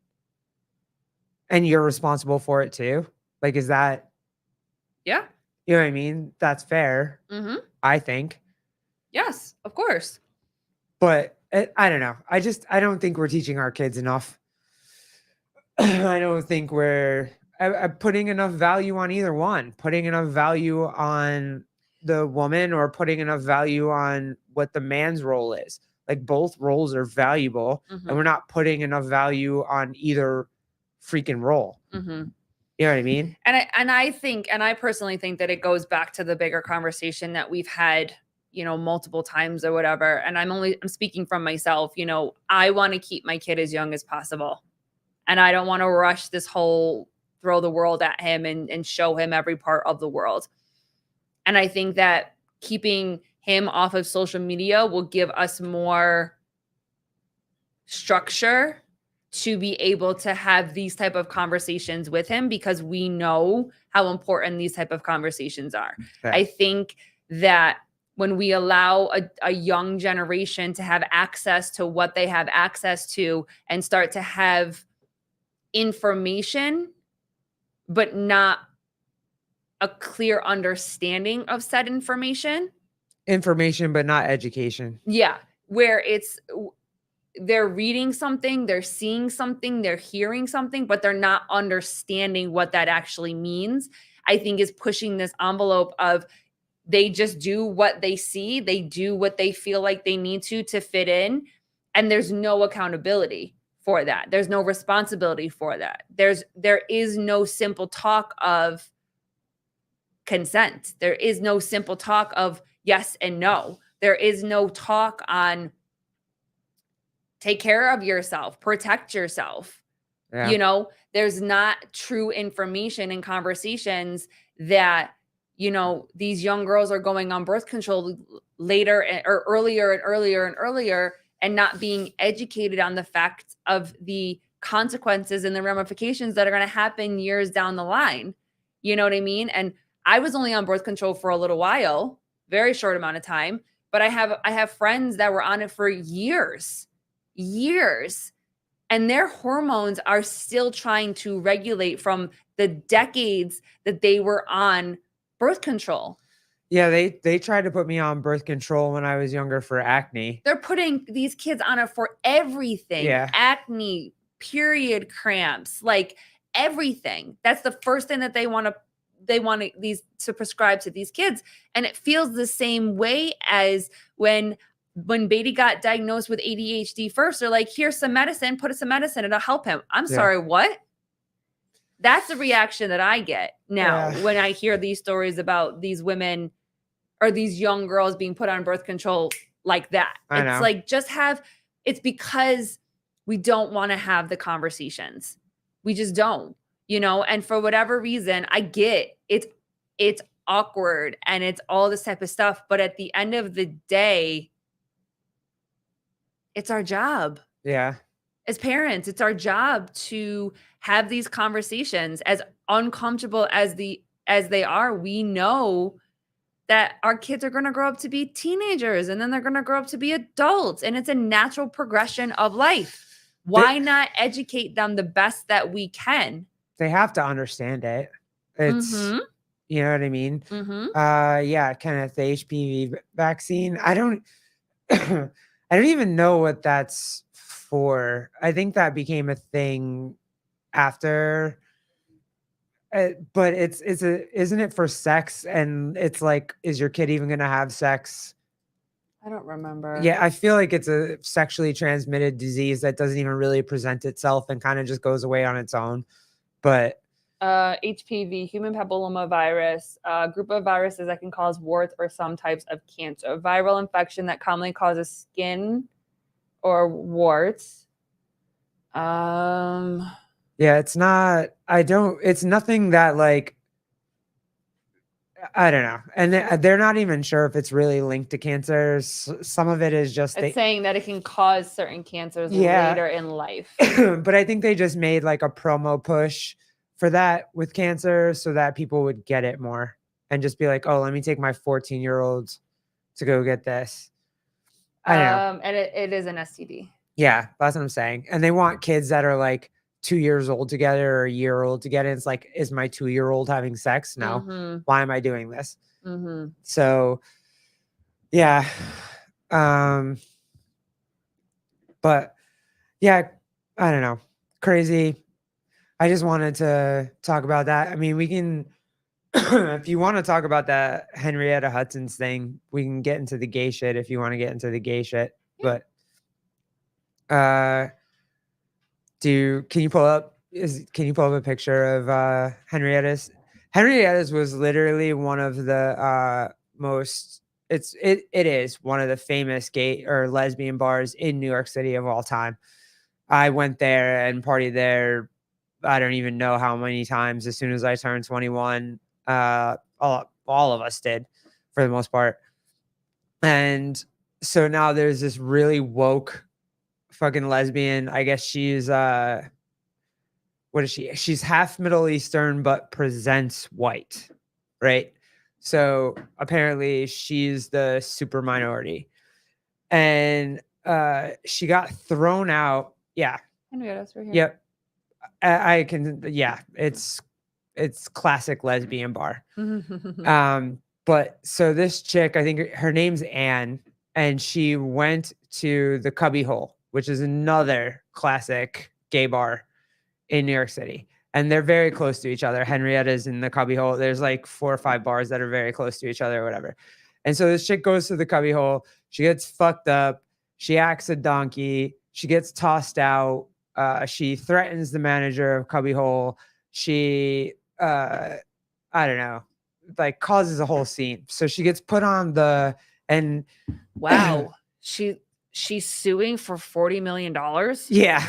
Speaker 2: And you're responsible for it too? Like is that
Speaker 3: Yeah.
Speaker 2: you know what I mean? That's fair,
Speaker 3: Mm-hmm.
Speaker 2: I think.
Speaker 3: Yes, of course.
Speaker 2: But I don't know. I don't think we're teaching our kids enough. I don't think we're putting enough value on either one, putting enough value on the woman or putting enough value on what the man's role is. Like both roles are valuable
Speaker 3: Mm-hmm.
Speaker 2: and we're not putting enough value on either freaking role.
Speaker 3: Mm-hmm.
Speaker 2: You know what I mean?
Speaker 3: And I personally think that it goes back to the bigger conversation that we've had, you know, multiple times or whatever. And I'm speaking from myself, you know, I want to keep my kid as young as possible. And I don't want to rush this whole throw the world at him and show him every part of the world. And I think that keeping him off of social media will give us more structure to be able to have these type of conversations with him because we know how important these type of conversations are.
Speaker 2: Yeah.
Speaker 3: I think that when we allow a young generation to have access to what they have access to and start to have information, but not a clear understanding of said information.
Speaker 2: Information, but not education.
Speaker 3: Yeah. Where they're reading something, they're seeing something, they're hearing something, but they're not understanding what that actually means. I think is pushing this envelope of they just do what they see, they do what they feel like they need to fit in, and there's no accountability for that. There's no responsibility for that. There is no simple talk of consent. There is no simple talk of yes and no. There is no talk on take care of yourself, protect yourself.
Speaker 2: Yeah.
Speaker 3: You know, there's not true information and conversations that you know, these young girls are going on birth control later or earlier and earlier and earlier, and not being educated on the fact of the consequences and the ramifications that are going to happen years down the line. You know what I mean? And I was only on birth control for a little while, very short amount of time, but I have friends that were on it for years, and their hormones are still trying to regulate from the decades that they were on birth control.
Speaker 2: Yeah, they tried to put me on birth control when I was younger for acne.
Speaker 3: They're putting these kids on it for everything.
Speaker 2: Yeah.
Speaker 3: Acne, period cramps, like everything. That's the first thing that they want these to prescribe to these kids. And it feels the same way as when Beatty got diagnosed with ADHD first. They're like, here's some medicine, put some medicine, it'll help him. I'm sorry, what? That's the reaction that I get now when I hear these stories about these women or these young girls being put on birth control like that. It's like, it's because we don't want to have the conversations. We just don't, you know, and for whatever reason, I get it's awkward and it's all this type of stuff. But at the end of the day, it's our job.
Speaker 2: Yeah.
Speaker 3: As parents, it's our job to have these conversations. As uncomfortable as they are, we know that our kids are going to grow up to be teenagers and then they're going to grow up to be adults, and it's a natural progression of life. Why not educate them the best that we can?
Speaker 2: They have to understand it. It's, you know what I mean? Yeah, Kenneth, the HPV vaccine. I don't even know what that's for. I think that became a thing after, but isn't it for sex? And it's like, is your kid even going to have sex?
Speaker 3: I don't remember.
Speaker 2: Yeah, I feel like it's a sexually transmitted disease that doesn't even really present itself and kind of just goes away on its own. But
Speaker 3: HPV, human papilloma virus, a group of viruses that can cause warts or some types of cancer. A viral infection that commonly causes skin or warts.
Speaker 2: Yeah, it's nothing that, like, I don't know. And they're not even sure if it's really linked to cancer. Some of it is just
Speaker 3: saying that it can cause certain cancers later in life.
Speaker 2: But I think they just made like a promo push for that with cancer so that people would get it more and just be like, oh, let me take my 14-year-old to go get this. I don't know.
Speaker 3: And it is an STD.
Speaker 2: Yeah, that's what I'm saying. And they want kids that are like 2 years old together or a year old together. It's like, is my 2-year-old having sex? No. Why am I doing this? So, yeah. But yeah, I don't know. Crazy. I just wanted to talk about that. I mean, we can, if you want to talk about that Henrietta Hudson's thing, we can get into the gay shit if you want to get into the gay shit. But can you pull up a picture of Henrietta's? Henrietta's was literally one of the it is one of the famous gay or lesbian bars in New York City of all time. I went there and partied there, I don't even know how many times as soon as I turned 21. All of us did, for the most part. And so now there's this really woke fucking lesbian. I guess she's what is she? She's half Middle Eastern but presents white, right? So apparently she's the super minority, and she got thrown out. Yeah,
Speaker 3: Henrietta's right here.
Speaker 2: Yep, I can. Yeah, it's classic lesbian bar. But so this chick, I think her name's Anne, and she went to the Cubby Hole, which is another classic gay bar in New York City. And they're very close to each other. Henrietta's in the Cubby Hole. There's like 4 or 5 bars that are very close to each other or whatever. And so this chick goes to the Cubby Hole. She gets fucked up. She acts a donkey. She gets tossed out. She threatens the manager of Cubby Hole. She, I don't know, like causes a whole scene. So she gets put on and
Speaker 3: wow, she's suing for $40 million.
Speaker 2: Yeah.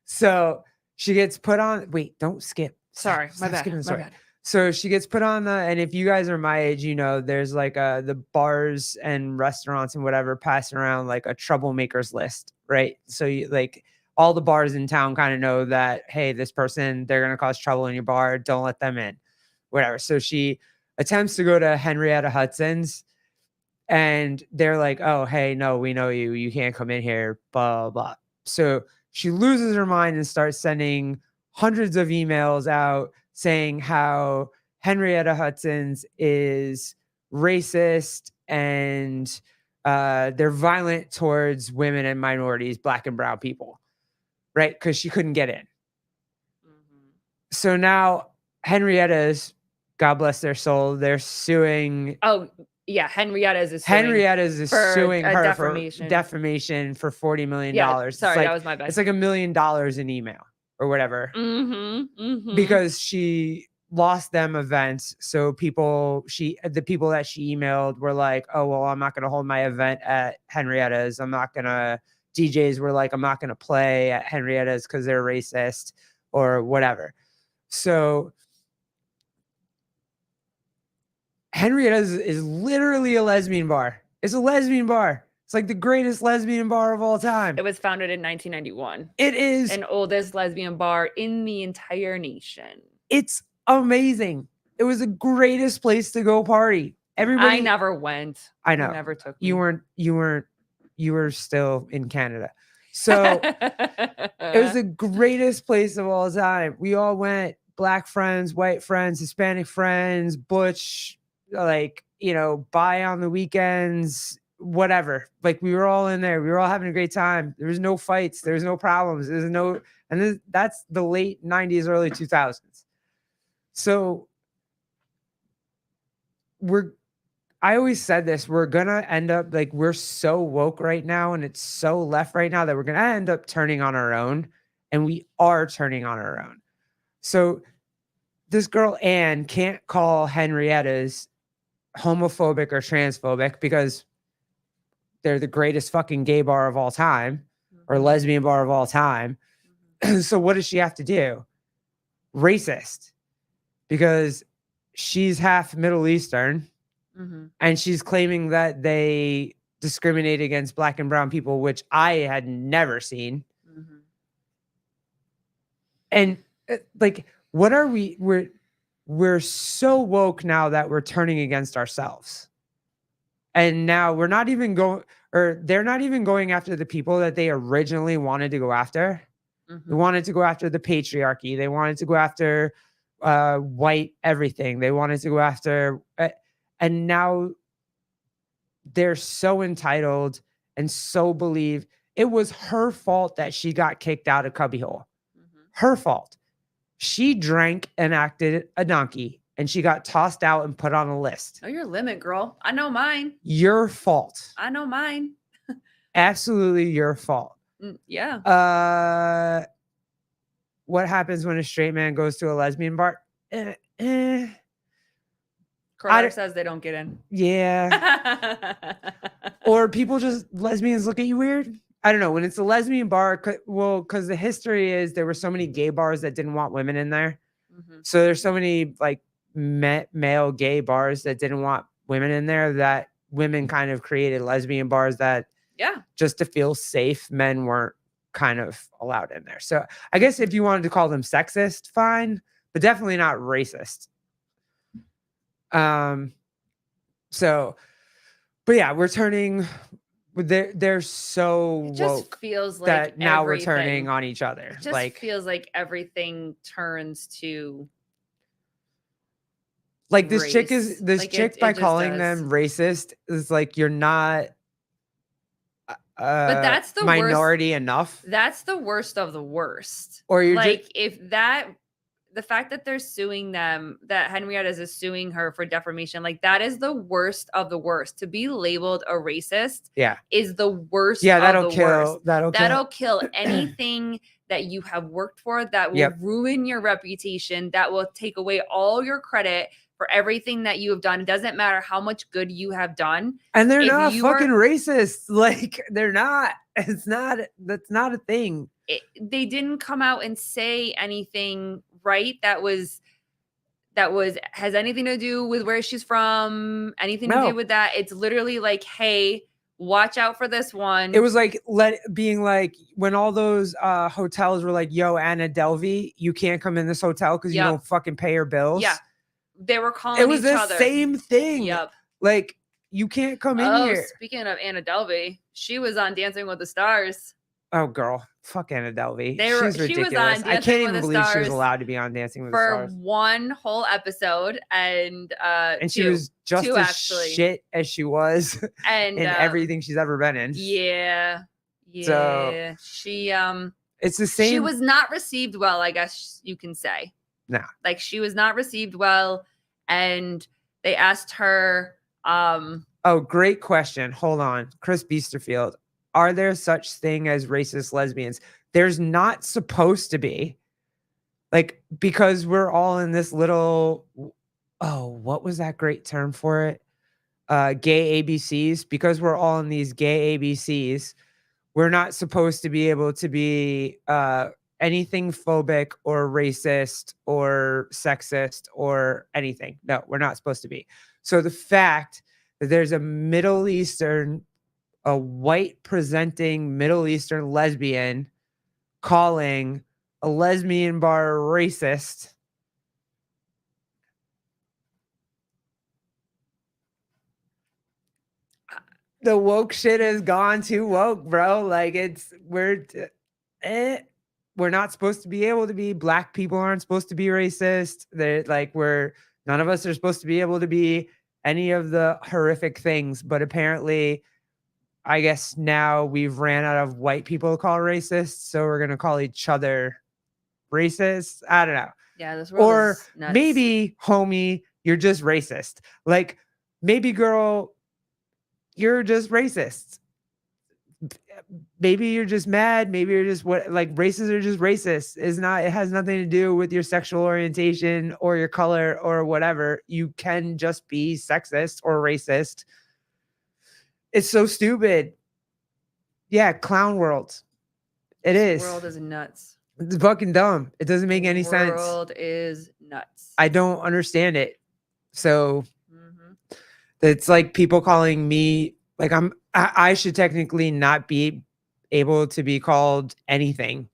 Speaker 2: So she gets put on. Wait, don't skip.
Speaker 3: Sorry, my bad.
Speaker 2: So she gets put on and if you guys are my age, you know, there's like the bars and restaurants and whatever passing around like a troublemakers list, right? So you like all the bars in town kind of know that, hey, this person, they're going to cause trouble in your bar. Don't let them in, whatever. So she attempts to go to Henrietta Hudson's and they're like, oh, hey, no, we know you. You can't come in here, blah, blah. So she loses her mind and starts sending hundreds of emails out saying how Henrietta Hudson's is racist and they're violent towards women and minorities, black and brown people, right? Because she couldn't get in. So now Henrietta's, God bless their soul, they're suing.
Speaker 3: Oh, yeah, Henrietta's is
Speaker 2: suing her
Speaker 3: defamation.
Speaker 2: for defamation for $40 million.
Speaker 3: Yeah, sorry,
Speaker 2: like,
Speaker 3: that was my bad.
Speaker 2: It's like $1 million in email or whatever. Because she lost them events. So the people that she emailed were like, oh, well, I'm not going to hold my event at Henrietta's. DJs were like, I'm not going to play at Henrietta's because they're racist or whatever. So Henrietta's is literally a lesbian bar. It's a lesbian bar. It's like the greatest lesbian bar of all time.
Speaker 3: It was founded in 1991.
Speaker 2: It is
Speaker 3: an oldest lesbian bar in the entire nation.
Speaker 2: It's amazing. It was the greatest place to go party. Everybody.
Speaker 3: I never went.
Speaker 2: I know.
Speaker 3: You never took me.
Speaker 2: You were still in Canada. So it was the greatest place of all time. We all went, black friends, white friends, Hispanic friends, butch, like, you know, bi on the weekends, whatever. Like we were all in there. We were all having a great time. There was no fights. There was no problems. That's the late 90s, early 2000s. So I always said this, we're going to end up like, we're so woke right now and it's so left right now that we're going to end up turning on our own, and we are turning on our own. So this girl, Anne, can't call Henrietta's homophobic or transphobic because they're the greatest fucking gay bar of all time or lesbian bar of all time. So what does she have to do? Racist. Because she's half Middle Eastern and she's claiming that they discriminate against black and brown people, which I had never seen. And like, what are we're so woke now that we're turning against ourselves. And now they're not even going after the people that they originally wanted to go after. They wanted to go after the patriarchy. They wanted to go after white everything. They wanted to go after, and now they're so entitled and so believe it was her fault that she got kicked out of Cubbyhole. Her fault. She drank and acted a donkey, and she got tossed out and put on a list.
Speaker 3: Oh, your limit, girl. I know mine.
Speaker 2: Your fault.
Speaker 3: I know mine.
Speaker 2: Absolutely your fault.
Speaker 3: Yeah.
Speaker 2: What happens when a straight man goes to a lesbian bar?
Speaker 3: Carter says they don't get in.
Speaker 2: Yeah. Or lesbians look at you weird. I don't know. When it's a lesbian bar, because the history is there were so many gay bars that didn't want women in there. So there's so many like male gay bars that didn't want women in there that women kind of created lesbian bars that, just to feel safe, men weren't kind of allowed in there. So I guess if you wanted to call them sexist, fine, but definitely not racist. But yeah, we're turning. They're so
Speaker 3: it just
Speaker 2: woke
Speaker 3: feels like
Speaker 2: that now we're turning on each other.
Speaker 3: It just feels like everything turns to
Speaker 2: like
Speaker 3: race.
Speaker 2: This chick by calling them racist is like, you're not
Speaker 3: but that's the
Speaker 2: minority
Speaker 3: worst.
Speaker 2: Enough.
Speaker 3: That's the worst of the worst.
Speaker 2: Or you're
Speaker 3: like the fact that they're suing them, that Henrietta's is suing her for defamation, like that is the worst of the worst. To be labeled a racist is the worst.
Speaker 2: Yeah, that'll
Speaker 3: of the
Speaker 2: kill.
Speaker 3: Worst.
Speaker 2: That'll
Speaker 3: kill anything that you have worked for, that will ruin your reputation, that will take away all your credit for everything that you have done. It doesn't matter how much good you have done.
Speaker 2: And they're not fucking racist. Like they're not. That's not a thing.
Speaker 3: They didn't come out and say anything, right? That was that has anything to do with where she's from, anything to
Speaker 2: No.
Speaker 3: do with that. It's literally like, hey, watch out for this one.
Speaker 2: It was like being like when all those hotels were like, yo, Anna Delvey, you can't come in this hotel because you
Speaker 3: Yep.
Speaker 2: don't fucking pay your bills.
Speaker 3: Yeah. They were calling
Speaker 2: It was
Speaker 3: each
Speaker 2: the
Speaker 3: other.
Speaker 2: same thing.
Speaker 3: Yep.
Speaker 2: Like, you can't come in here.
Speaker 3: Speaking of Anna Delvey, she was on Dancing with the Stars.
Speaker 2: Oh, girl. Fuck Anna Delvey. She's
Speaker 3: She was
Speaker 2: ridiculous.
Speaker 3: on
Speaker 2: I
Speaker 3: Dancing
Speaker 2: can't
Speaker 3: with
Speaker 2: even
Speaker 3: the
Speaker 2: believe she was
Speaker 3: Stars
Speaker 2: allowed to be on Dancing with the
Speaker 3: for
Speaker 2: Stars.
Speaker 3: one whole episode, and
Speaker 2: she was just
Speaker 3: two,
Speaker 2: as
Speaker 3: actually.
Speaker 2: shit as she was
Speaker 3: and
Speaker 2: in everything she's ever been in.
Speaker 3: Yeah.
Speaker 2: So,
Speaker 3: she
Speaker 2: it's the same.
Speaker 3: She was not received well, I guess you can say.
Speaker 2: No.
Speaker 3: Like, she was not received well, and they asked her
Speaker 2: Oh, great question. Hold on. Chris Beasterfield. Are there such thing as racist lesbians? There's not supposed to be. Like, because we're all in this little, what was that great term for it? Gay ABCs. Because we're all in these gay ABCs, we're not supposed to be able to be anything phobic or racist or sexist or anything. No, we're not supposed to be. So the fact that there's a white presenting Middle Eastern lesbian calling a lesbian bar racist. The woke shit has gone too woke, bro. Like, we're not supposed to be able to be. Black people aren't supposed to be racist. None of us are supposed to be able to be any of the horrific things. But apparently, I guess now we've ran out of white people to call racist, so we're gonna call each other racist. I don't know.
Speaker 3: Yeah, this world is nuts.
Speaker 2: Maybe, homie, you're just racist. Like, maybe, girl, you're just racist. Maybe you're just mad. Maybe you're just racists are just racist. It has nothing to do with your sexual orientation or your color or whatever. You can just be sexist or racist. It's so stupid. Yeah, clown world. This
Speaker 3: world is nuts.
Speaker 2: It's fucking dumb. It doesn't make any sense.
Speaker 3: The world is nuts.
Speaker 2: I don't understand it. So it's like people calling me, like, I should technically not be able to be called anything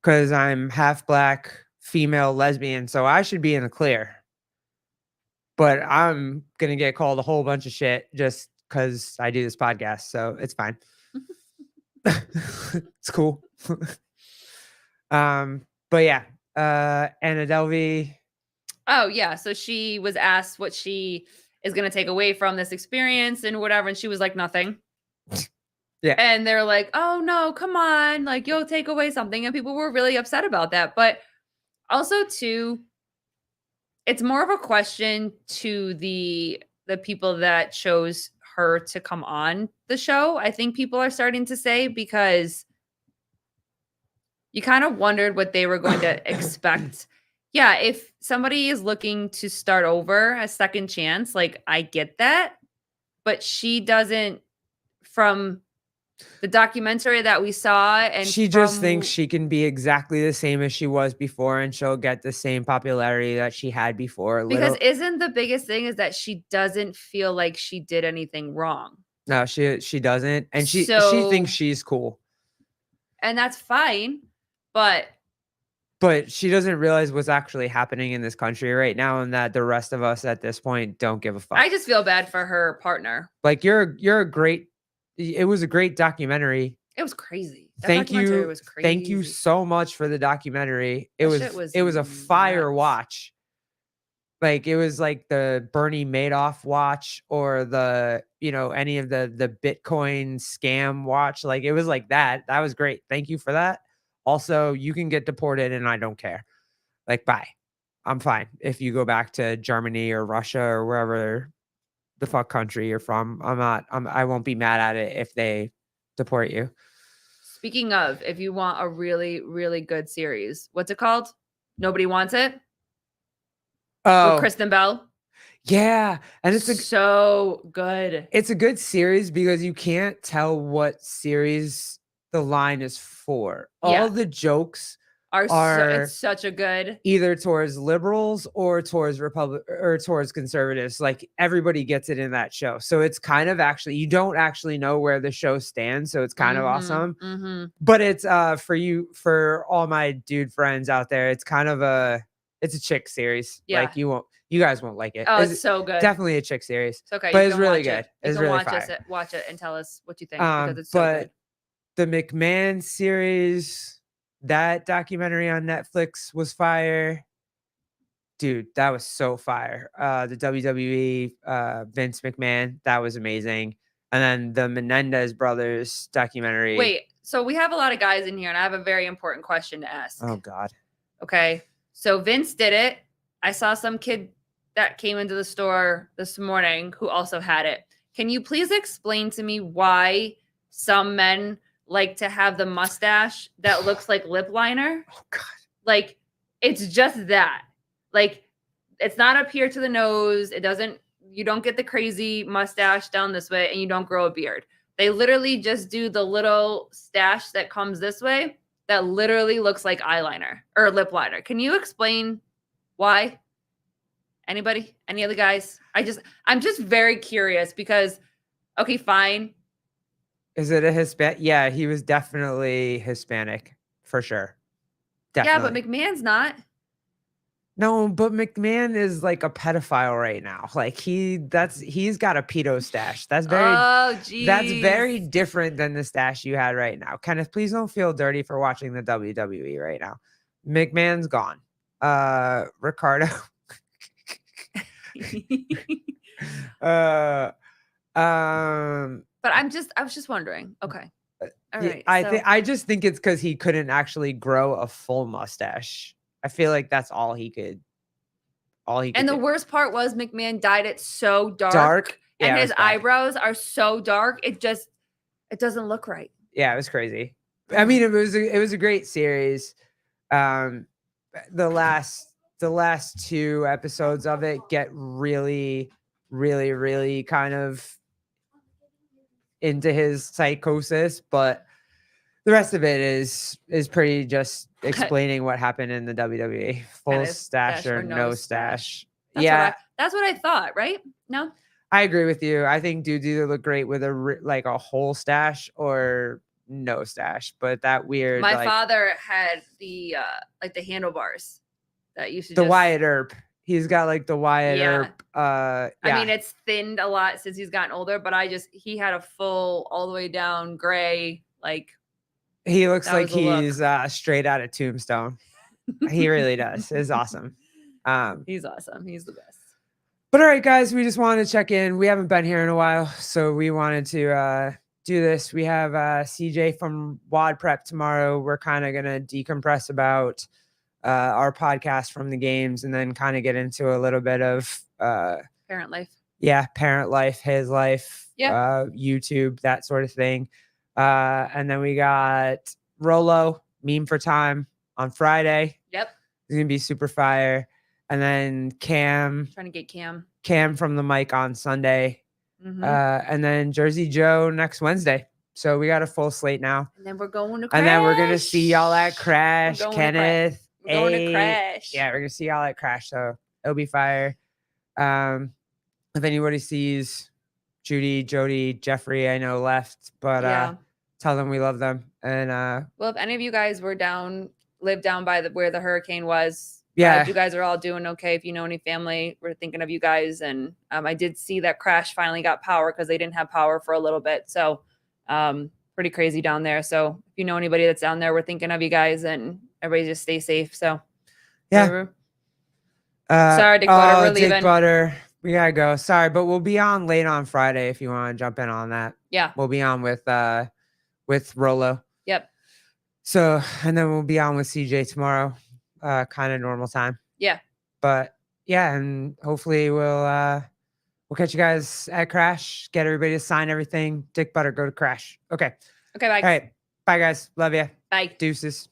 Speaker 2: because I'm half black, female, lesbian. So I should be in the clear. But I'm going to get called a whole bunch of shit just because I do this podcast. So it's fine. It's cool. But yeah, Anna Delvey.
Speaker 3: Oh yeah. So she was asked what she is going to take away from this experience and whatever. And she was like, nothing.
Speaker 2: Yeah.
Speaker 3: And they're like, oh no, come on. Like, you'll take away something. And people were really upset about that. But also too, it's more of a question to the people that chose her to come on the show. I think people are starting to say, because you kind of wondered what they were going to expect. Yeah, if somebody is looking to start over, a second chance, like, I get that. But she doesn't, from the documentary that we saw, and
Speaker 2: she just thinks she can be exactly the same as she was before, and she'll get the same popularity that she had before.
Speaker 3: Because isn't the biggest thing is that she doesn't feel like she did anything wrong.
Speaker 2: No, she doesn't. And she thinks she's cool.
Speaker 3: And that's fine. But
Speaker 2: she doesn't realize what's actually happening in this country right now, and that the rest of us at this point don't give a fuck.
Speaker 3: I just feel bad for her partner.
Speaker 2: Like, it was a great documentary.
Speaker 3: It was crazy.
Speaker 2: Thank you. Thank you so much for the documentary. It was a fire watch. Like, it was like the Bernie Madoff watch, or the, any of the Bitcoin scam watch. Like, it was like that. That was great. Thank you for that. Also, you can get deported and I don't care. Like, bye. I'm fine if you go back to Germany or Russia or wherever the fuck country you're from. I won't be mad at it if they deport you.
Speaker 3: Speaking of, if you want a really, really good series, what's it called? Nobody Wants It?
Speaker 2: Oh,
Speaker 3: with Kristen Bell.
Speaker 2: Yeah. And it's
Speaker 3: so good.
Speaker 2: It's a good series because you can't tell what series the line is for. All the jokes
Speaker 3: It's such a good
Speaker 2: either towards liberals or towards Republic or towards conservatives. Like everybody gets it in that show. So it's kind of actually, you don't actually know where the show stands. So it's kind of awesome. But it's for all my dude friends out there, it's kind of it's a chick series.
Speaker 3: Yeah.
Speaker 2: Like you guys won't like it.
Speaker 3: Oh, it's so good.
Speaker 2: Definitely a chick series.
Speaker 3: It's okay.
Speaker 2: But it's really good. It's really fire.
Speaker 3: Watch it and tell us what you think because it's so
Speaker 2: but
Speaker 3: good.
Speaker 2: The McMahon series, that documentary on Netflix was fire. Dude, that was so fire. The WWE, Vince McMahon, that was amazing. And then the Menendez brothers documentary.
Speaker 3: Wait, so we have a lot of guys in here, and I have a very important question to ask.
Speaker 2: Oh, God.
Speaker 3: Okay. So Vince did it. I saw some kid that came into the store this morning who also had it. Can you please explain to me why some men like to have the mustache that looks like lip liner?
Speaker 2: Oh, God.
Speaker 3: Like, it's just that. Like, it's not up here to the nose. You don't get the crazy mustache down this way, and you don't grow a beard. They literally just do the little stash that comes this way that literally looks like eyeliner or lip liner. Can you explain why? Anybody? Any other guys? I'm just very curious because, okay, fine.
Speaker 2: Is it a Hispanic? Yeah, he was definitely Hispanic for sure. Definitely.
Speaker 3: Yeah, but McMahon's not.
Speaker 2: No, but McMahon is like a pedophile right now. Like he's got a pedo stash. That's very different than the stash you had right now. Kenneth, please don't feel dirty for watching the WWE right now. McMahon's gone. Ricardo.
Speaker 3: But I was just wondering. Okay. All right.
Speaker 2: I just think it's because he couldn't actually grow a full mustache. I feel like that's all he could. And
Speaker 3: the worst part was McMahon dyed it so dark. And his eyebrows are so dark. It doesn't look right.
Speaker 2: Yeah, it was crazy. I mean, it was a great series. The last two episodes of it get really, really, really kind of into his psychosis, but the rest of it is pretty just explaining what happened in the WWE. Full stash or no stash.
Speaker 3: That's what I thought, right? No?
Speaker 2: I agree with you. I think dudes either look great with a whole stash or no stash, but that weird.
Speaker 3: My father had the handlebars that used to
Speaker 2: the Wyatt Earp. He's got like the Wyatt Earp.
Speaker 3: I mean, it's thinned a lot since he's gotten older, but he had a full all the way down gray, like
Speaker 2: he looks like he's straight out of Tombstone. He really does. It's awesome.
Speaker 3: He's awesome. He's the best.
Speaker 2: But all right, guys, we just wanted to check in. We haven't been here in a while, so we wanted to do this. We have CJ from WOD Prep tomorrow. We're kind of going to decompress about our podcast from the games and then kind of get into a little bit of
Speaker 3: parent life.
Speaker 2: Yeah, parent life, his life, YouTube, that sort of thing. And then we got Rolo, Meme for Time on Friday.
Speaker 3: Yep.
Speaker 2: It's going to be super fire. And then Cam.
Speaker 3: Trying to get Cam.
Speaker 2: Cam from the mic on Sunday.
Speaker 3: Mm-hmm.
Speaker 2: And then Jersey Joe next Wednesday. So we got a full slate now.
Speaker 3: And then we're going to Crash.
Speaker 2: And then we're going to see y'all at Crash. Kenneth.
Speaker 3: We're going to Crash.
Speaker 2: Yeah, we're going to see y'all at Crash. So it'll be fire. If anybody sees Judy, Jody, Jeffrey, I know left, but tell them we love them. And
Speaker 3: well, if any of you guys live down by where the hurricane was, you guys are all doing okay. If you know any family, we're thinking of you guys. And I did see that Crash finally got power because they didn't have power for a little bit. So pretty crazy down there. So if you know anybody that's down there, we're thinking of you guys, and everybody just stay safe. So
Speaker 2: yeah.
Speaker 3: Sorry, Dick Butter, we're leaving.
Speaker 2: Dick Butter, we gotta go. Sorry, but we'll be on late on Friday if you want to jump in on that.
Speaker 3: Yeah,
Speaker 2: we'll be on with Rolo.
Speaker 3: Yep.
Speaker 2: So, and then we'll be on with CJ tomorrow, kind of normal time.
Speaker 3: Yeah.
Speaker 2: But yeah, and hopefully we'll catch you guys at Crash. Get everybody to sign everything. Dick Butter, go to Crash. Okay.
Speaker 3: Okay. Bye.
Speaker 2: All right. Bye, guys. Love you.
Speaker 3: Bye.
Speaker 2: Deuces.